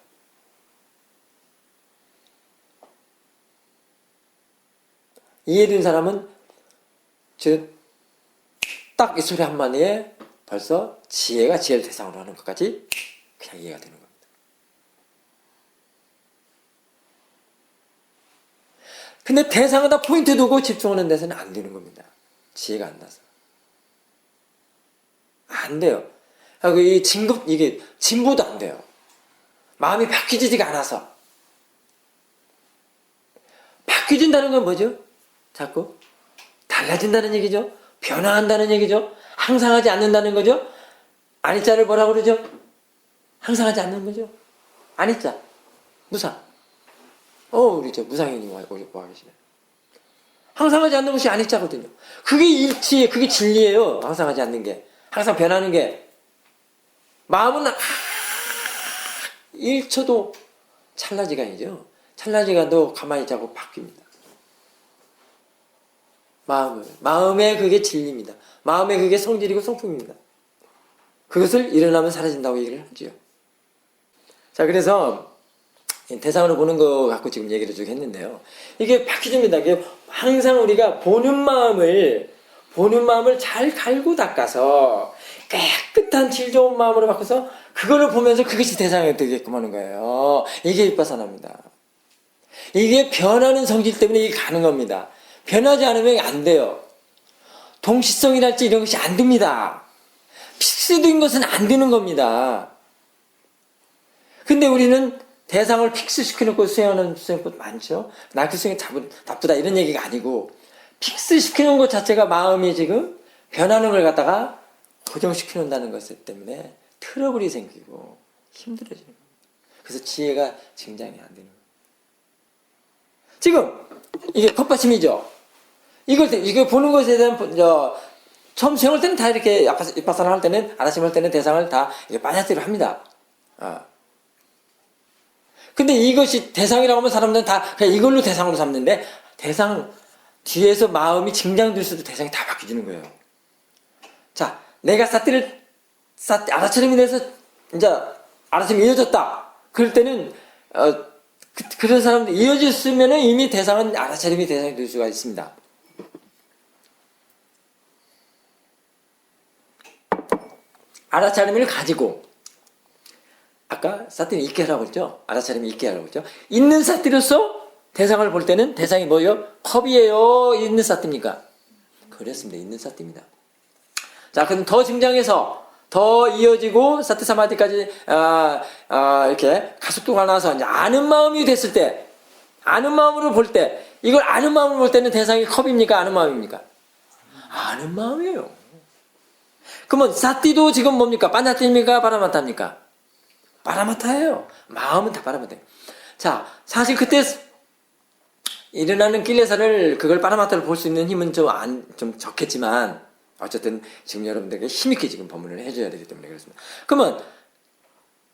Speaker 1: 이해된 사람은 딱 이 소리 한마디에 벌써 지혜가 지혜를 대상으로 하는 것까지 그냥 이해가 되는 겁니다. 근데 대상에다 포인트 두고 집중하는 데서는 안 되는 겁니다. 지혜가 안 나서. 안 돼요. 이게 진보도 안 돼요. 마음이 바뀌지가 않아서. 바뀌어진다는 건 뭐죠? 자꾸 달라진다는 얘기죠. 변화한다는 얘기죠. 항상 하지 않는다는 거죠. 아니자를 뭐라고 그러죠? 항상 하지 않는 거죠. 아니자. 무상. 우리 무상인이 와 계시네. 항상 하지 않는 것이 아니자거든요. 그게 일치예요. 그게 진리예요. 항상 하지 않는 게. 항상 변하는 게. 마음은 1초도 찰나지간이죠. 찰나지간도 가만히 자고 바뀝니다. 마음의 그게 진리입니다. 마음의 그게 성질이고 성품입니다. 그것을 일어나면 사라진다고 얘기를 하죠. 자, 그래서 대상으로 보는 거 갖고 지금 얘기를 쭉 했는데요. 이게 바뀌집니다. 이게 항상 우리가 보는 마음을 잘 갈고 닦아서 깨끗한 질 좋은 마음으로 바꿔서 그거를 보면서 그것이 대상이 되게끔 하는 거예요. 이게 이빠사나입니다. 이게 변하는 성질 때문에 이게 가는 겁니다. 변하지 않으면 안 돼요. 동시성이랄지 이런 것이 안 됩니다. 픽스된 것은 안 되는 겁니다. 근데 우리는 대상을 픽스시켜놓고 수행하는 수행법 많죠. 나 그 수행 나쁘다 이런 얘기가 아니고 픽스시키는 것 자체가 마음이 지금 변하는 걸 갖다가 고정시켜놓는다는 것 때문에 트러블이 생기고 힘들어지는 겁니다. 그래서 지혜가 증장이 안 되는 거예요. 지금 이게 컵받침이죠. 이걸 보는 것에 대한 처음 수행할 때는 다 이렇게 이파사나 할 때는 아라심 할 때는 대상을 다 빠냐띠로 합니다. 근데 이것이 대상이라고 하면 사람들은 다 그냥 이걸로 대상으로 삼는데 대상 뒤에서 마음이 증장될 수도 대상이 다 바뀌어지는 거예요. 자, 내가 아라차림이 돼서 이제 아라차림이 이어졌다. 그럴 때는 그런 사람들 이어졌으면은 이미 대상은 아라차림이 대상이 될 수가 있습니다. 아라차림을 가지고 아까 사띠는 있게 하라고 했죠. 아라차림이 있게 하라고 했죠. 있는 사띠로서 대상을 볼 때는 대상이 뭐예요? 컵이에요? 있는 사띠입니까? 그렇습니다. 있는 사띠입니다. 자, 그럼 더 증장해서 더 이어지고 사띠 사마디까지 이렇게 가속도가 나서 이제 아는 마음이 됐을 때, 아는 마음으로 볼 때, 이걸 아는 마음으로 볼 때는 대상이 컵입니까? 아는 마음입니까? 아는 마음이에요. 그러면 사띠도 지금 뭡니까? 빠냐띠입니까? 빠라마타입니까? 빠라마타예요. 마음은 다 빠라마타예요. 자, 사실 그때 일어나는 killesa를 그걸 빠라마타를 볼 수 있는 힘은 좀 적겠지만 어쨌든 지금 여러분들에게 힘있게 지금 법문을 해줘야 되기 때문에 그렇습니다. 그러면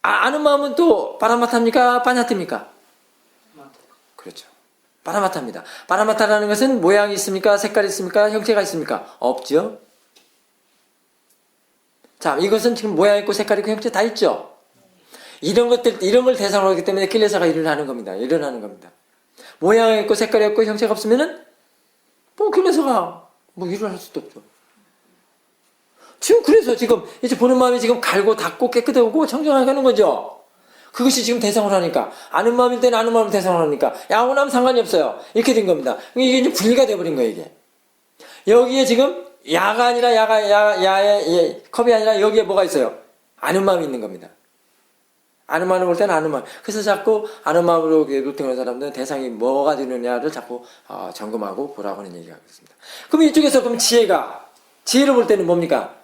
Speaker 1: 아는 마음은 또 빠라마타입니까? 빠냐띠입니까? 그렇죠. 빠라마타입니다. 빠라마타라는 것은 모양이 있습니까? 색깔이 있습니까? 형체가 있습니까? 없죠. 자, 이것은 지금 모양 있고 색깔 있고 형체 다 있죠. 이런 것들, 이런 걸 대상으로 하기 때문에 kiles가 일어나는 겁니다. 일어나는 겁니다. 모양이 없고 색깔이 없고 형체가 없으면은 뭐 kiles가 뭐 일어날 수도 없죠. 지금 그래서 지금 이제 보는 마음이 지금 갈고 닦고 깨끗하고 청정하게 하는 거죠. 그것이 지금 대상으로 하니까 아는 마음일 때는 아는 마음을 대상으로 하니까 양호하면 상관이 없어요. 이렇게 된 겁니다. 이게 이제 분리가 돼버린 거예요. 이게 여기에 지금 야가 아니라 야의 컵이 아니라 여기에 뭐가 있어요? 아는 마음이 있는 겁니다. 아는 마음을 볼 때는 아는 마음. 그래서 자꾸 아는 마음으로 루팅하는 사람들은 대상이 뭐가 되느냐를 자꾸 점검하고 보라고 하는 얘기가 있습니다. 그럼 이쪽에서 그럼 지혜를 볼 때는 뭡니까?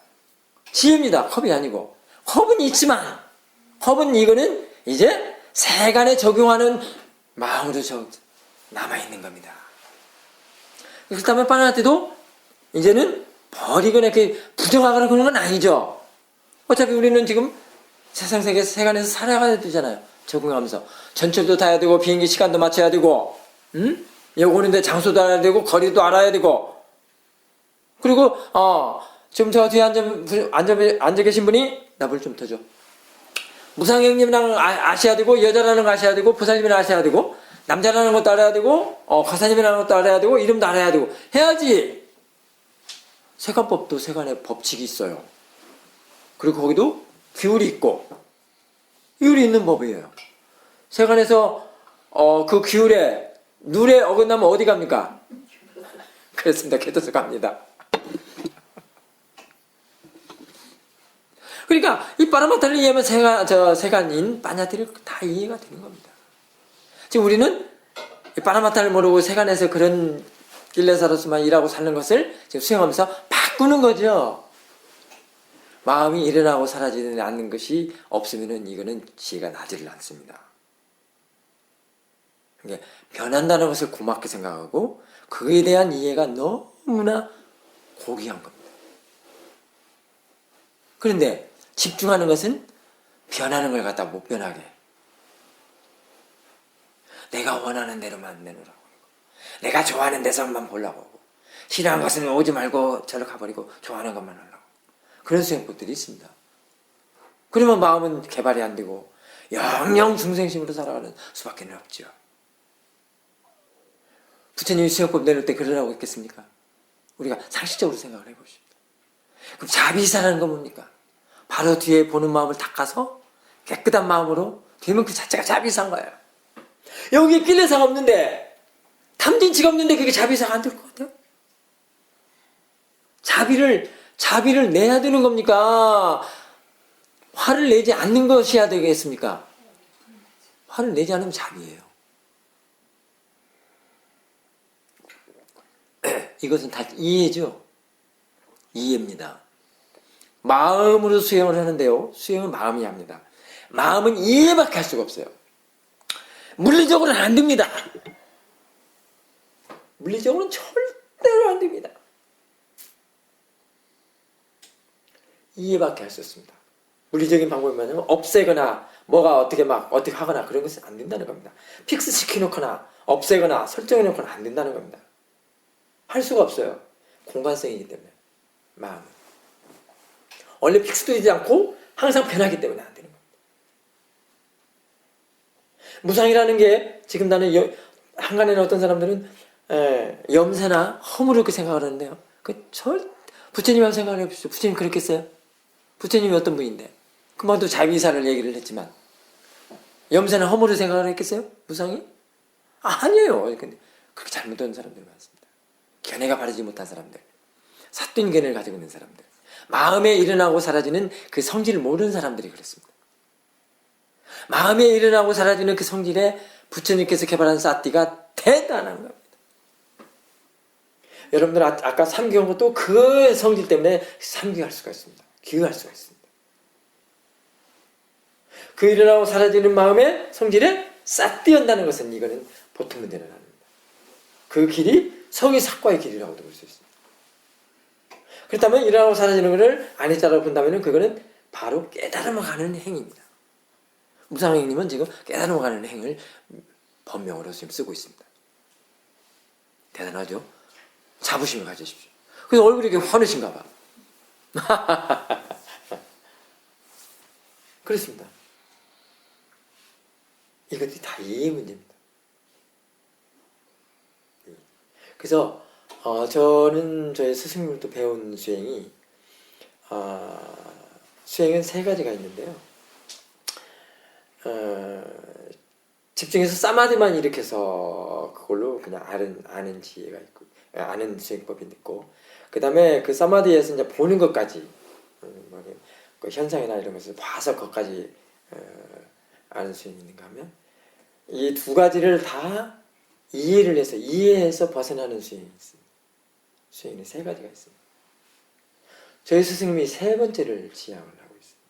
Speaker 1: 지혜입니다. 컵이 아니고. 컵은 있지만 컵은 이거는 이제 세간에 적용하는 마음으로 남아있는 겁니다. 그렇다면 바나나한테도 이제는 버리거나 이렇게 부정하거나 그런 건 아니죠. 어차피 우리는 지금 세상에서 살아가야 되잖아요. 적응하면서. 전철도 타야 되고 비행기 시간도 맞춰야 되고 여기 오는데 장소도 알아야 되고 거리도 알아야 되고 그리고 지금 저 뒤에 앉아 계신 분이 나 불 좀 터줘. 무상형님이랑 아셔야 되고 여자라는 거 아셔야 되고 부사님이랑 아셔야 되고 남자라는 것도 알아야 되고 가사님이라는 것도 알아야 되고 이름도 알아야 되고 해야지. 세간법도 세간의 법칙이 있어요. 그리고 거기도 규율이 있고 규율이 있는 법이에요. 세간에서 그 규율에 룰에 어긋나면 어디 갑니까? 그렇습니다. 개도서 갑니다. 그러니까 이 파라마타를 이해하면 세간인 빠냐티를 다 이해가 되는 겁니다. 지금 우리는 이 파라마타를 모르고 세간에서 그런 kiles로서만 일하고 사는 것을 지금 수행하면서 바꾸는 거죠. 마음이 일어나고 사라지지 않는 것이 없으면은 이거는 지혜가 나지를 않습니다. 그러니까 변한다는 것을 고맙게 생각하고 그에 대한 이해가 너무나 고귀한 겁니다. 그런데 집중하는 것은 변하는 걸 갖다 못 변하게. 내가 원하는 대로만 내놓으라고. 내가 좋아하는 데서만 보려고 하고. 싫어하는 것은 오지 말고 저를 가버리고 좋아하는 것만 하려고. 그런 수행법들이 있습니다. 그러면 마음은 개발이 안 되고 영영 중생심으로 살아가는 수밖에 없죠. 부처님이 수행법 내놓을 때 그러라고 했겠습니까? 우리가 상식적으로 생각을 해보십시오. 그럼 자비사라는 건 뭡니까? 바로 뒤에 보는 마음을 닦아서 깨끗한 마음으로 되면 그 자체가 자비사인 거예요. 여기 kiles가 없는데 탐진치가 없는데 그게 자비사가 안 될 것 같아요? 자비를 내야 되는 겁니까? 화를 내지 않는 것이야 되겠습니까? 화를 내지 않으면 자비예요. 이것은 다 이해죠? 이해입니다. 마음으로 수행을 하는데요. 수행은 마음이 합니다. 마음은 이해밖에 할 수가 없어요. 물리적으로는 안 됩니다. 물리적으로는 절대로 안 됩니다. 이해밖에 할 수 없습니다. 물리적인 방법이 뭐냐면 없애거나 뭐가 어떻게 하거나 그런 것은 안 된다는 겁니다. 픽스 시켜놓거나 없애거나 설정해놓거나 안 된다는 겁니다. 할 수가 없어요. 공간성이기 때문에 마음은 원래 픽스되지 않고 항상 변하기 때문에 안 되는 겁니다. 무상이라는 게 지금 나는 한간에는 어떤 사람들은 염세나 허물을 그렇게 생각을 하는데요. 부처님하고 생각을 해보십시오. 부처님 그렇겠어요? 부처님이 어떤 분인데 그만도 자비사를 얘기를 했지만 염세나 허물을 생각을 했겠어요? 무상이? 아니에요. 근데 그렇게 잘못된 사람들이 많습니다. 견해가 바르지 못한 사람들, 삿된 견해를 가지고 있는 사람들, 마음에 일어나고 사라지는 그 성질을 모르는 사람들이 그렇습니다. 마음에 일어나고 사라지는 그 성질에 부처님께서 개발한 사띠가 대단한 겁니다. 여러분들 아까 삼교한 것도 그 성질 때문에 삼교할 수가 있습니다. 기여할 수가 있습니다. 그 일어나고 사라지는 마음의 성질에 사띠한다는 것은 이거는 보통 문제는 아닙니다. 그 길이 성의삭과의 길이라고도 볼 수 있습니다. 그렇다면 일어나고 사라지는 것을 아니자라고 본다면 그거는 바로 깨달음을 가는 행위입니다. 무상행님은 지금 깨달음을 가는 행을 법명으로 지금 쓰고 있습니다. 대단하죠? 자부심을 가지십시오. 그래서 얼굴이 이렇게 환하신가 봐. 그렇습니다. 이것들이 다 이해 문제입니다. 그래서 저는 저희 스승님으로부터 배운 수행이 수행은 세 가지가 있는데요. 집중해서 사마디만 일으켜서 그걸로 그냥 아는 지혜가 있고, 아는 수행법이 있고, 그 다음에 그 사마디에서 이제 보는 것까지, 그 현상이나 이런 것을 봐서 그것까지 아는 수행이 있는가 하면, 이 두 가지를 다 이해해서 벗어나는 수행이 있습니다. 수행이 세 가지가 있습니다. 저희 스승님이 세 번째를 지향을 하고 있습니다.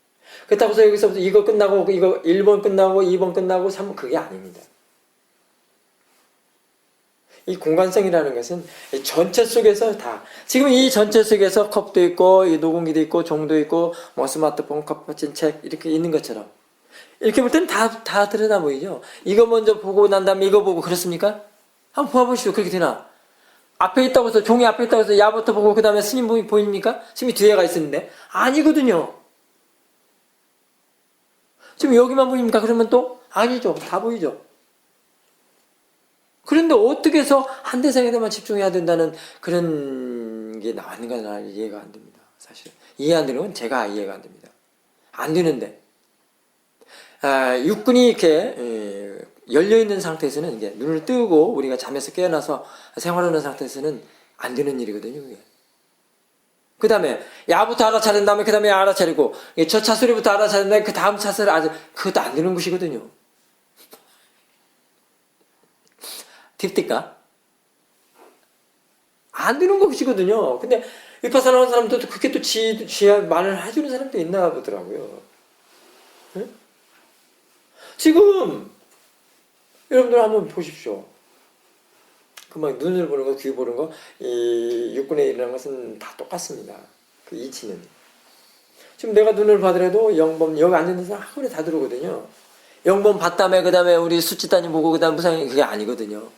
Speaker 1: 그렇다고 해서 여기서부터 이거 끝나고, 이거 1번 끝나고, 2번 끝나고, 3번, 그게 아닙니다. 이 공간성이라는 것은 이 전체 속에서 지금 이 전체 속에서 컵도 있고, 이 녹음기도 있고, 종도 있고, 뭐 스마트폰, 컵 받친 책, 이렇게 있는 것처럼. 이렇게 볼 때는 다 들여다 보이죠? 이거 먼저 보고 난 다음에 이거 보고 그렇습니까? 한번 보아보시죠. 그렇게 되나? 앞에 있다고 해서, 종이 앞에 있다고 해서 야부터 보고 그 다음에 스님 보입니까? 스님이 뒤에가 있었는데? 아니거든요. 지금 여기만 보입니까? 그러면 또? 아니죠. 다 보이죠. 그런데 어떻게 해서 한 대상에만 집중해야 된다는 그런 게 나왔는가 나는 이해가 안 됩니다. 사실. 이해 안 되는 건 제가 이해가 안 됩니다. 안 되는데. 육근이 이렇게 열려있는 상태에서는 이게 눈을 뜨고 우리가 잠에서 깨어나서 생활하는 상태에서는 안 되는 일이거든요. 그게. 그 다음에 야부터 알아차린 다음에 그 다음에 알아차리고 저 차소리부터 알아차린 다음에 그 다음 차소리 그것도 안 되는 것이거든요. 딥니까? 안 되는 것이거든요. 근데 위파사나 하는 사람들도 그렇게 또 지혜 말을 해주는 사람도 있나 보더라고요. 네? 지금 여러분들 한번 보십시오. 그만 눈을 보는 거, 귀 보는 거, 이 육군에 일어나는 것은 다 똑같습니다. 그 이치는. 지금 내가 눈을 봐더라도 영범 여기 앉는 사람 한 번에 다 들어오거든요. 영범 봤다며 그 다음에 우리 수치단이 보고 그 다음 무상이 그게 아니거든요.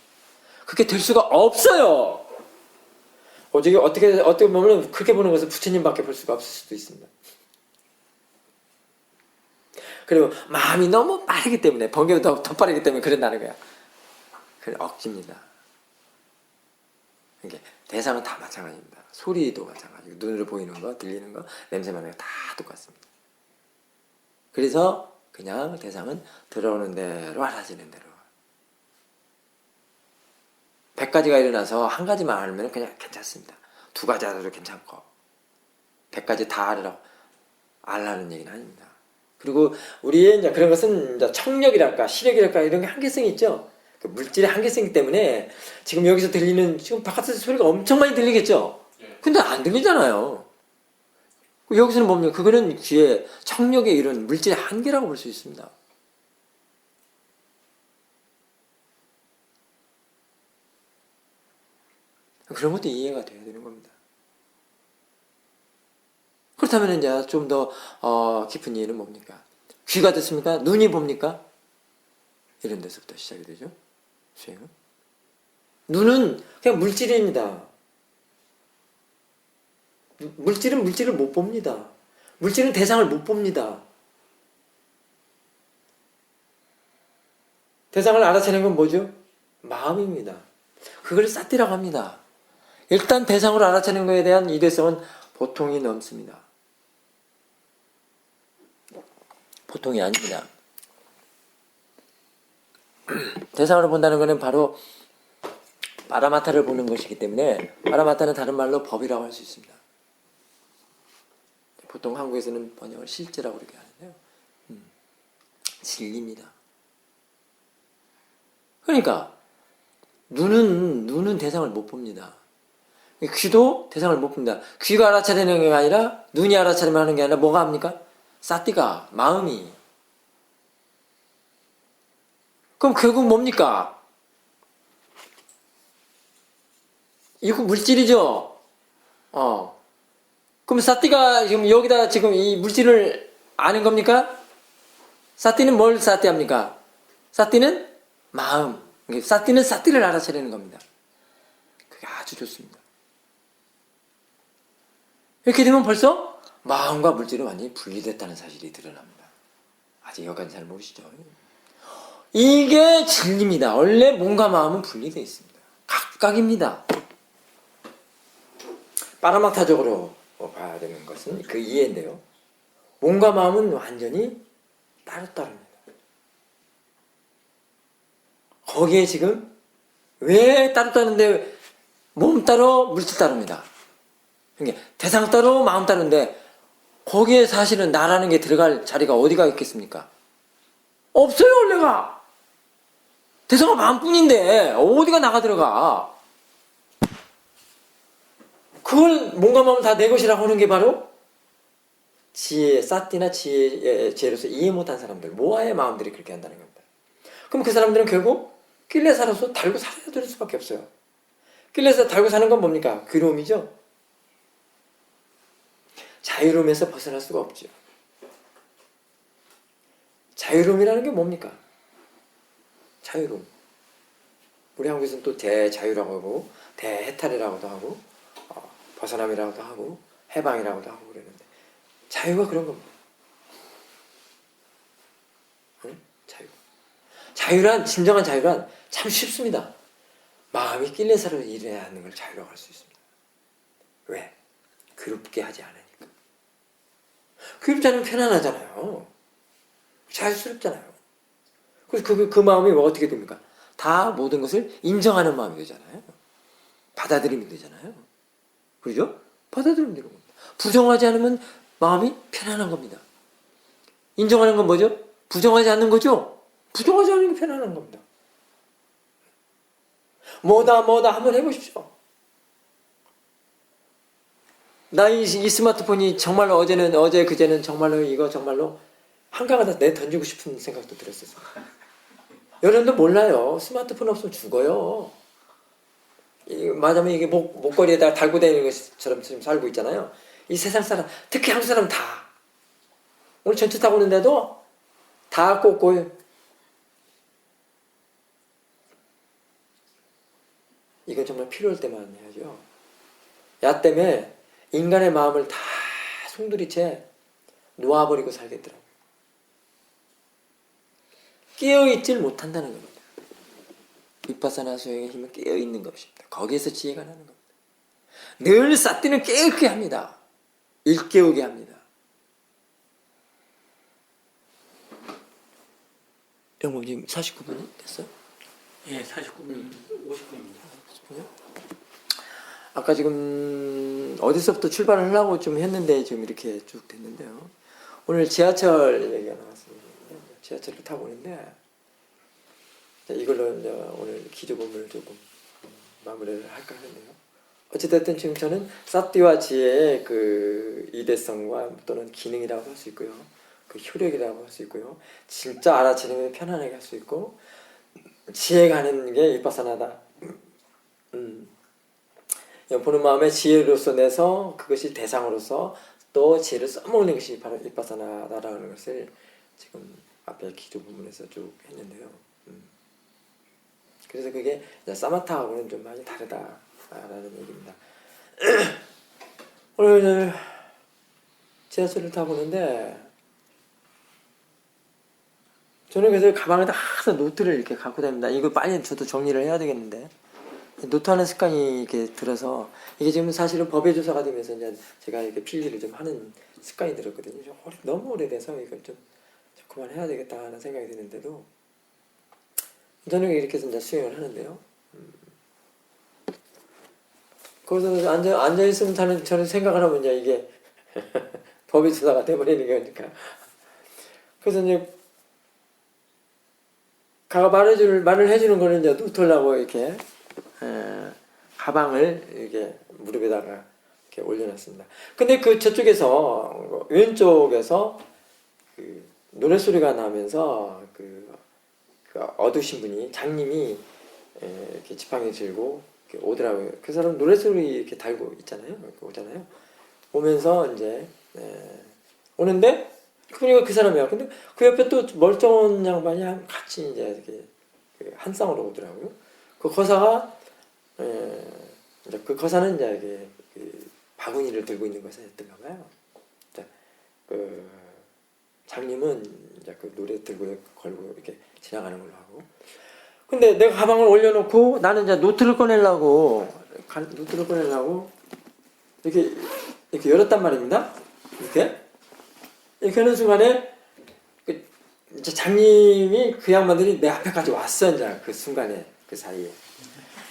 Speaker 1: 그렇게 될 수가 없어요. 어떻게 보면 그렇게 보는 것은 부처님밖에 볼 수가 없을 수도 있습니다. 그리고 마음이 너무 빠르기 때문에 번개보다 더 빠르기 때문에 그런다는 거야. 그래 억지입니다. 이게 대상은 다 마찬가지입니다. 소리도 마찬가지고 눈으로 보이는 거, 들리는 거, 냄새 맡는 거 다 똑같습니다. 그래서 그냥 대상은 들어오는 대로 알아지는 대로. 100가지가 일어나서 한 가지만 알면 그냥 괜찮습니다. 2가지 알아도 괜찮고 100가지 다 알라는 얘기는 아닙니다. 그리고 우리의 이제 그런 것은 이제 청력이랄까 시력이랄까 이런 게 한계성이 있죠. 그 물질의 한계성이기 때문에 지금 여기서 들리는 지금 바깥에서 소리가 엄청 많이 들리겠죠. 근데 안 들리잖아요. 여기서는 뭡니까? 그거는 귀의 청력의 이런 물질의 한계라고 볼 수 있습니다. 그런 것도 이해가 돼야 되는 겁니다. 그렇다면 이제 좀 더 깊은 이해는 뭡니까? 귀가 듣습니까? 눈이 봅니까? 이런 데서부터 시작이 되죠. 수행은. 눈은 그냥 물질입니다. 물질은 물질을 못 봅니다. 물질은 대상을 못 봅니다. 대상을 알아채는 건 뭐죠? 마음입니다. 그걸 사띠라고 합니다. 일단 대상으로 알아채는 것에 대한 이대성은 보통이 넘습니다. 보통이 아닙니다. 대상으로 본다는 것은 바로 파라마타를 보는 것이기 때문에 파라마타는 다른 말로 법이라고 할 수 있습니다. 보통 한국에서는 번역을 실제라고 그렇게 하는데요. 진리입니다. 그러니까 눈은 대상을 못 봅니다. 귀도 대상을 못 봅니다. 귀가 알아차리는 게 아니라 눈이 알아차리면 하는 게 아니라 뭐가 합니까? 사띠가 마음이. 그럼 결국 뭡니까? 이거 물질이죠. 그럼 사띠가 지금 여기다 지금 이 물질을 아는 겁니까? 사띠는 뭘 사띠합니까? 사띠는 마음. 사띠는 사띠를 알아차리는 겁니다. 그게 아주 좋습니다. 이렇게 되면 벌써 마음과 물질은 완전히 분리됐다는 사실이 드러납니다. 아직 여기까지 잘 모르시죠? 이게 진리입니다. 원래 몸과 마음은 분리되어 있습니다. 각각입니다. 파라마타적으로 봐야 되는 것은 그 이해인데요. 몸과 마음은 완전히 따로따로입니다. 거기에 지금 왜 따로따로인데 몸 따로 물질 따로입니다. 그러니까 대상 따로 마음 따로인데 거기에 사실은 나라는 게 들어갈 자리가 어디가 있겠습니까? 없어요 원래가. 대상은 마음뿐인데 어디가 나가 들어가. 그걸 몸과 마음을 다 내 것이라고 하는 게 바로 지혜, 사띠나 지혜로서 이해 못한 사람들, 모아의 마음들이 그렇게 한다는 겁니다. 그럼 그 사람들은 결국 낄레사로서 달고 살아야 될 수밖에 없어요. 낄레사 달고 사는 건 뭡니까? 괴로움이죠. 자유로움에서 벗어날 수가 없죠. 자유로움이라는 게 뭡니까? 자유로움. 우리 한국에서는 또 대자유라고 하고 대해탈이라고도 하고 벗어남이라고도 하고 해방이라고도 하고 그러는데 자유가 그런 겁니다. 응? 자유란 진정한 자유란 참 쉽습니다. 마음이 낄레사로 일해야 하는 걸 자유라고 할 수 있습니다. 왜? 괴롭게 하지 않으니까. 괴롭지 않으면 편안하잖아요. 자유스럽잖아요. 그래서 그 마음이 뭐 어떻게 됩니까? 다 모든 것을 인정하는 마음이 되잖아요. 받아들이면 되잖아요. 그죠? 받아들이면 되는 겁니다. 부정하지 않으면 마음이 편안한 겁니다. 인정하는 건 뭐죠? 부정하지 않는 거죠? 부정하지 않는 게 편안한 겁니다. 뭐다 한번 해보십시오. 나 이 스마트폰이 정말로 어제 그제는 정말로 이거 정말로 한강에다 내 던지고 싶은 생각도 들었어요. 여러분들 몰라요. 스마트폰 없으면 죽어요. 말하자면 이게 목걸이에다 달고 다니는 것처럼 지금 살고 있잖아요. 이 세상 사람, 특히 한국 사람 다. 오늘 전철 타고 오는데도 다 꽂고 이건 정말 필요할 때만 해야죠. 야 때문에 인간의 마음을 다 송두리째 놓아버리고 살겠더라고요. 깨어있질 못한다는 겁니다. 비파사나 수행의 힘은 깨어있는 것입니다. 거기에서 지혜가 나는 겁니다. 늘 사띠는 깨우게 합니다. 일깨우게 합니다. 영모 지금 49분이 됐어요?
Speaker 2: 예, 49분, 50분입니다.
Speaker 1: 아까 지금 어디서부터 출발을 하려고 좀 했는데 지금 이렇게 쭉 됐는데요. 오늘 지하철 얘기가 나왔습니다. 지하철을 타고 오는데 이걸로 이제 오늘 기조본문을 조금 마무리를 할까 하는데요. 어찌됐든 지금 저는 사띠와 지혜의 그 이대성과 또는 기능이라고 할 수 있고요. 그 효력이라고 할 수 있고요. 진짜 알아차리면 편안하게 할 수 있고 지혜가 하는 게 이빠사나다. 보는 마음에 지혜로서 내서 그것이 대상으로서 또 지혜를 써먹는 것이 바로 이빠사나다라는 것을 지금 앞에 기조 부분에서 쭉 했는데요. 그래서 그게 사마타하고는 좀 많이 다르다라는 얘기입니다. 오늘 지하철을 타고 오는데 저는 그래서 가방에다 항상 노트를 이렇게 갖고 다닙니다. 이거 빨리 저도 정리를 해야 되겠는데 노트하는 습관이 이렇게 들어서 이게 지금 사실은 법의 조사가 되면서 이제 제가 이렇게 필기를 좀 하는 습관이 들었거든요. 너무 오래돼서 이걸 좀 그만해야 되겠다 하는 생각이 드는데도 저는 이렇게 해서 이제 수행을 하는데요. 거기서 앉아있으면 저는 생각을 하면 이제 이게 법의 조사가 돼버리는 거니까. 그래서 이제 말을 해주는 거는 이제 노트라고 이렇게 가방을 이렇게 무릎에다가 이렇게 올려놨습니다. 근데 그 저쪽에서 왼쪽에서 그 노랫소리가 나면서 그 어두신 분이 장님이 이렇게 지팡이 들고 이렇게 오더라고요. 그 사람 노랫소리 이렇게 달고 있잖아요. 이렇게 오잖아요. 오면서 이제 오는데 그러니까 그 사람이야. 근데 그 옆에 또 멀쩡한 양반이 같이 이제 이렇게 한 쌍으로 오더라고요. 그 거사가 이제 그 거사는 이제 이게 그 바구니를 들고 있는 거사였던가 봐요. 그 장님은 이제 그 노래 들고 걸고 이렇게 지나가는 걸로 하고. 근데 내가 가방을 올려놓고 나는 이제 노트를 꺼내려고 이렇게 열었단 말입니다. 이렇게 하는 순간에 그 이제 장님이 그 양반들이 내 앞에까지 왔어. 이제 그 순간에 그 사이에.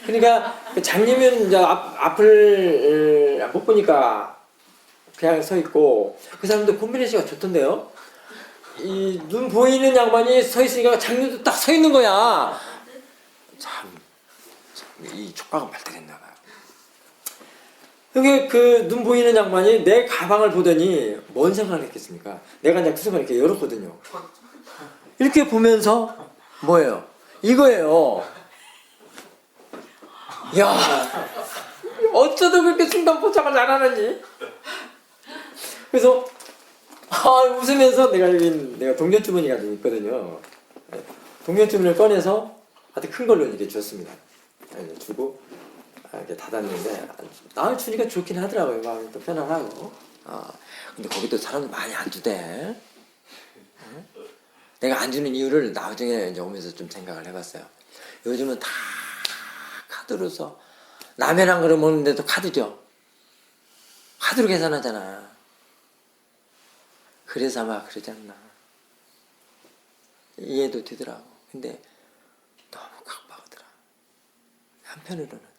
Speaker 1: 그러니까 그 장님은 이제 앞을 못 보니까 그냥 서 있고 그 사람도 콤비네이션가 좋던데요. 이 눈 보이는 양반이 서 있으니까 장님도 딱 서 있는 거야. 참 이 촉각은 발달했나 봐요. 여기 그 눈 보이는 양반이 내 가방을 보더니 뭔 생각을 했겠습니까? 내가 이제 그 순간 이렇게 열었거든요. 이렇게 보면서 뭐예요? 이거예요. 야, 어쩌다 그렇게 순간 포착을 잘하는지. 그래서 웃으면서 내가 동전 주머니 가지고 있거든요. 동전 주머니를 꺼내서 아주 큰 걸로 이렇게 줬습니다. 주고 이렇게 닫았는데 주니까 좋긴 하더라고요. 마음이 또 편안하고. 근데 거기도 사람들 많이 안 주대. 내가 안 주는 이유를 나중에 이제 오면서 좀 생각을 해봤어요. 요즘은 다 카드로서 라면 한 그릇 먹는데도 카드죠. 카드로 계산하잖아. 그래서 아마 그러지 않나. 이해도 되더라고. 근데 너무 각박하더라. 한편으로는.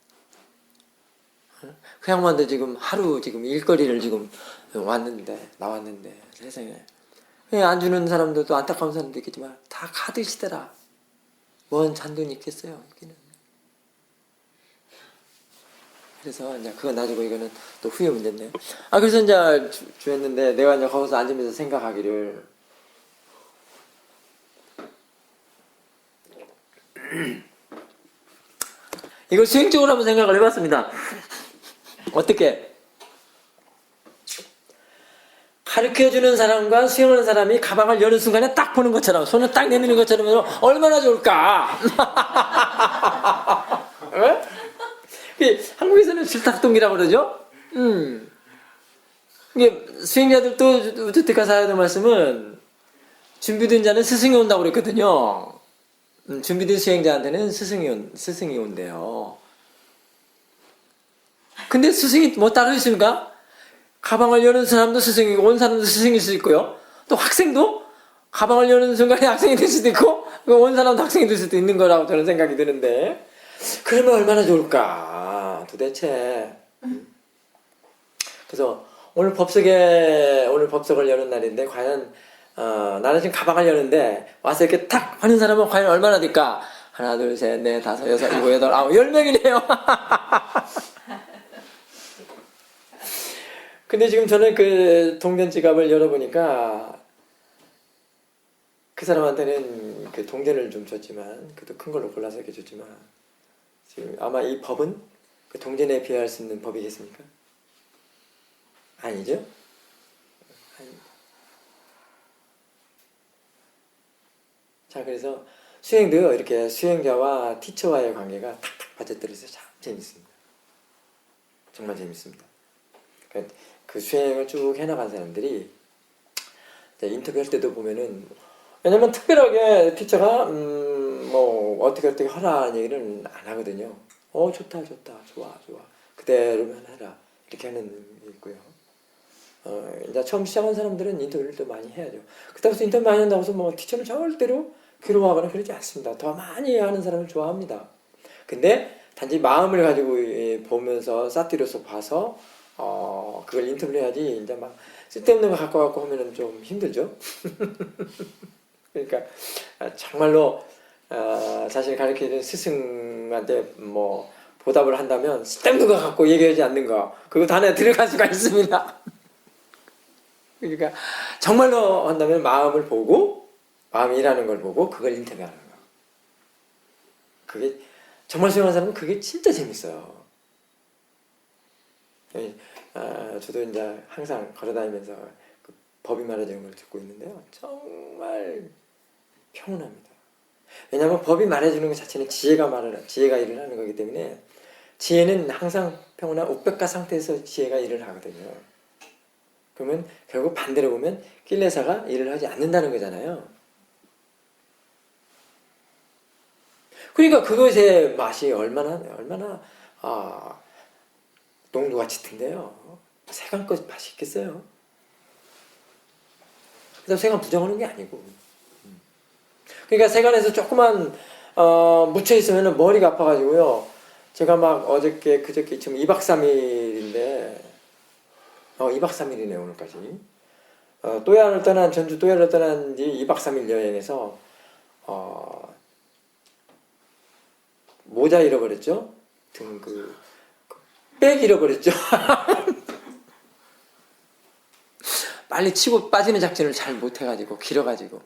Speaker 1: 그 양반도 지금 하루 지금 일거리를 지금 나왔는데 세상에. 안 주는 사람도 또 안타까운 사람도 있겠지만 다 카드시더라. 뭔 잔돈이 있겠어요, 여기는. 그래서 이제 그거 놔두고 이거는 또 후회 문제인데. 그래서 이제 주했는데 내가 이제 거기서 앉으면서 생각하기를 이걸 수행적으로 한번 생각을 해봤습니다. 어떻게? 가르쳐주는 사람과 수행하는 사람이 가방을 여는 순간에 딱 보는 것처럼 손을 딱 내미는 것처럼 얼마나 좋을까? 한국에서는 질탁동기라고 그러죠? 이게 수행자들도 우주택가 사야도 말씀은 준비된 자는 스승이 온다고 그랬거든요. 준비된 수행자한테는 스승이 온대요. 근데 스승이 뭐 따로 있습니까? 가방을 여는 사람도 스승이고 온 사람도 스승일 수 있고요. 또 학생도 가방을 여는 순간에 학생이 될 수도 있고 온 사람도 학생이 될 수도 있는 거라고 저는 생각이 드는데 그러면 얼마나 좋을까 도대체. 그래서 오늘 법석을 여는 날인데 과연 나는 지금 가방을 여는데 와서 이렇게 탁 하는 사람은 과연 얼마나 될까? 하나 둘 셋 넷 다섯 여섯 일곱 여덟 아홉 10명이네요. 근데 지금 저는 그 동전 지갑을 열어보니까 그 사람한테는 그 동전을 좀 줬지만 그래도 큰 걸로 골라서 이렇게 줬지만 지금 아마 이 법은 그 동전에 비할 수 있는 법이겠습니까? 아니죠? 아닙니다. 자, 그래서 수행도요, 이렇게 수행자와 티처와의 관계가 탁탁 맞아떨어서 참 재밌습니다. 정말 재밌습니다. 그 수행을 쭉 해나간 사람들이 인터뷰할 때도 보면은 왜냐면 특별하게 티처가 뭐 어떻게 하라는 얘기는 안 하거든요. 좋다 좋아 그대로만 해라 이렇게 하는 게 있고요. 이제 처음 시작한 사람들은 인터뷰를 또 많이 해야죠. 그렇다고 해서 인터뷰 많이 한다고 해서 뭐 티처는 절대로 괴로워하거나 그러지 않습니다. 더 많이 하는 사람을 좋아합니다. 근데 단지 마음을 가지고 보면서 사티로서 봐서 그걸 인터뷰를 해야지 이제 막 쓸데없는 거 갖고 하면은 좀 힘들죠. 그러니까 정말로 자신을 가르치는 스승한테 뭐 보답을 한다면 쓸데없는 거 갖고 얘기하지 않는 거 그거 단에 들어갈 수가 있습니다. 그러니까 정말로 한다면 마음을 보고 마음이 일하는 걸 보고 그걸 인터뷰하는 거. 그게 정말 수행하는 사람은 그게 진짜 재밌어요. 저도 이제 항상 걸어다니면서 그 법이 말해주는 걸 듣고 있는데요. 정말 평온합니다. 왜냐하면 법이 말해주는 것 자체는 지혜가 일을 하는 거기 때문에 지혜는 항상 평온한 우백가 상태에서 지혜가 일을 하거든요. 그러면 결국 반대로 보면 낄레사가 일을 하지 않는다는 거잖아요. 그러니까 그것의 맛이 얼마나 농도가 짙은데요. 세간 것 맛이 있겠어요? 그래서 세간 부정하는 게 아니고. 그러니까 세간에서 조그만 묻혀 있으면 머리가 아파가지고요. 제가 막 어저께 그저께 지금 2박 3일인데 2박 3일이네 오늘까지. 전주 또야를 떠난 뒤 2박 3일 여행에서 모자 잃어버렸죠? 백 잃어버렸죠? 빨리 치고 빠지는 작전을 잘 못해가지고 길어가지고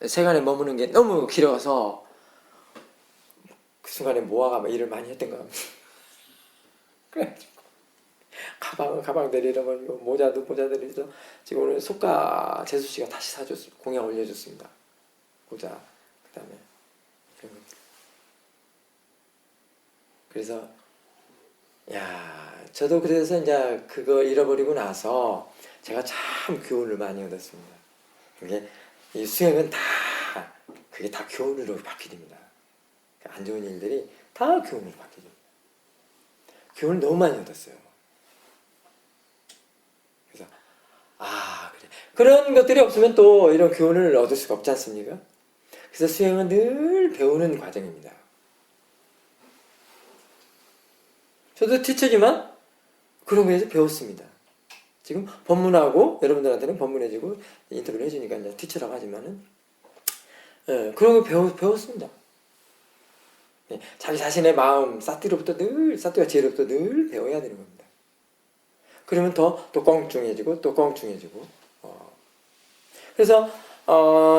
Speaker 1: 세간에 머무는 게 너무 길어서 그 순간에 모아가 막 일을 많이 했던 것 같아요. 그래가지고 가방들 잃어버리고 모자들 잃어서 지금 오늘 속가 재수씨가 다시 사줬습니다. 공양 올려줬습니다. 모자 그 다음에 그래서 저도 그래서 이제 그거 잃어버리고 나서 제가 참 교훈을 많이 얻었습니다. 그게 이 수행은 그게 다 교훈으로 바뀌됩니다. 안 좋은 일들이 다 교훈으로 바뀌죠. 교훈을 너무 많이 얻었어요. 그래서 그래. 그런 것들이 없으면 또 이런 교훈을 얻을 수가 없지 않습니까? 그래서 수행은 늘 배우는 과정입니다. 저도 티처지만 그런 거에서 배웠습니다. 지금 법문하고 여러분들한테는 법문해주고 인터뷰를 해주니까 이제 티처라고 하지만은 그런 거 배웠습니다. 자기 자신의 마음 사티와 지혜로부터 늘 배워야 되는 겁니다. 그러면 또 껑충해지고 또 껑충해지고 그래서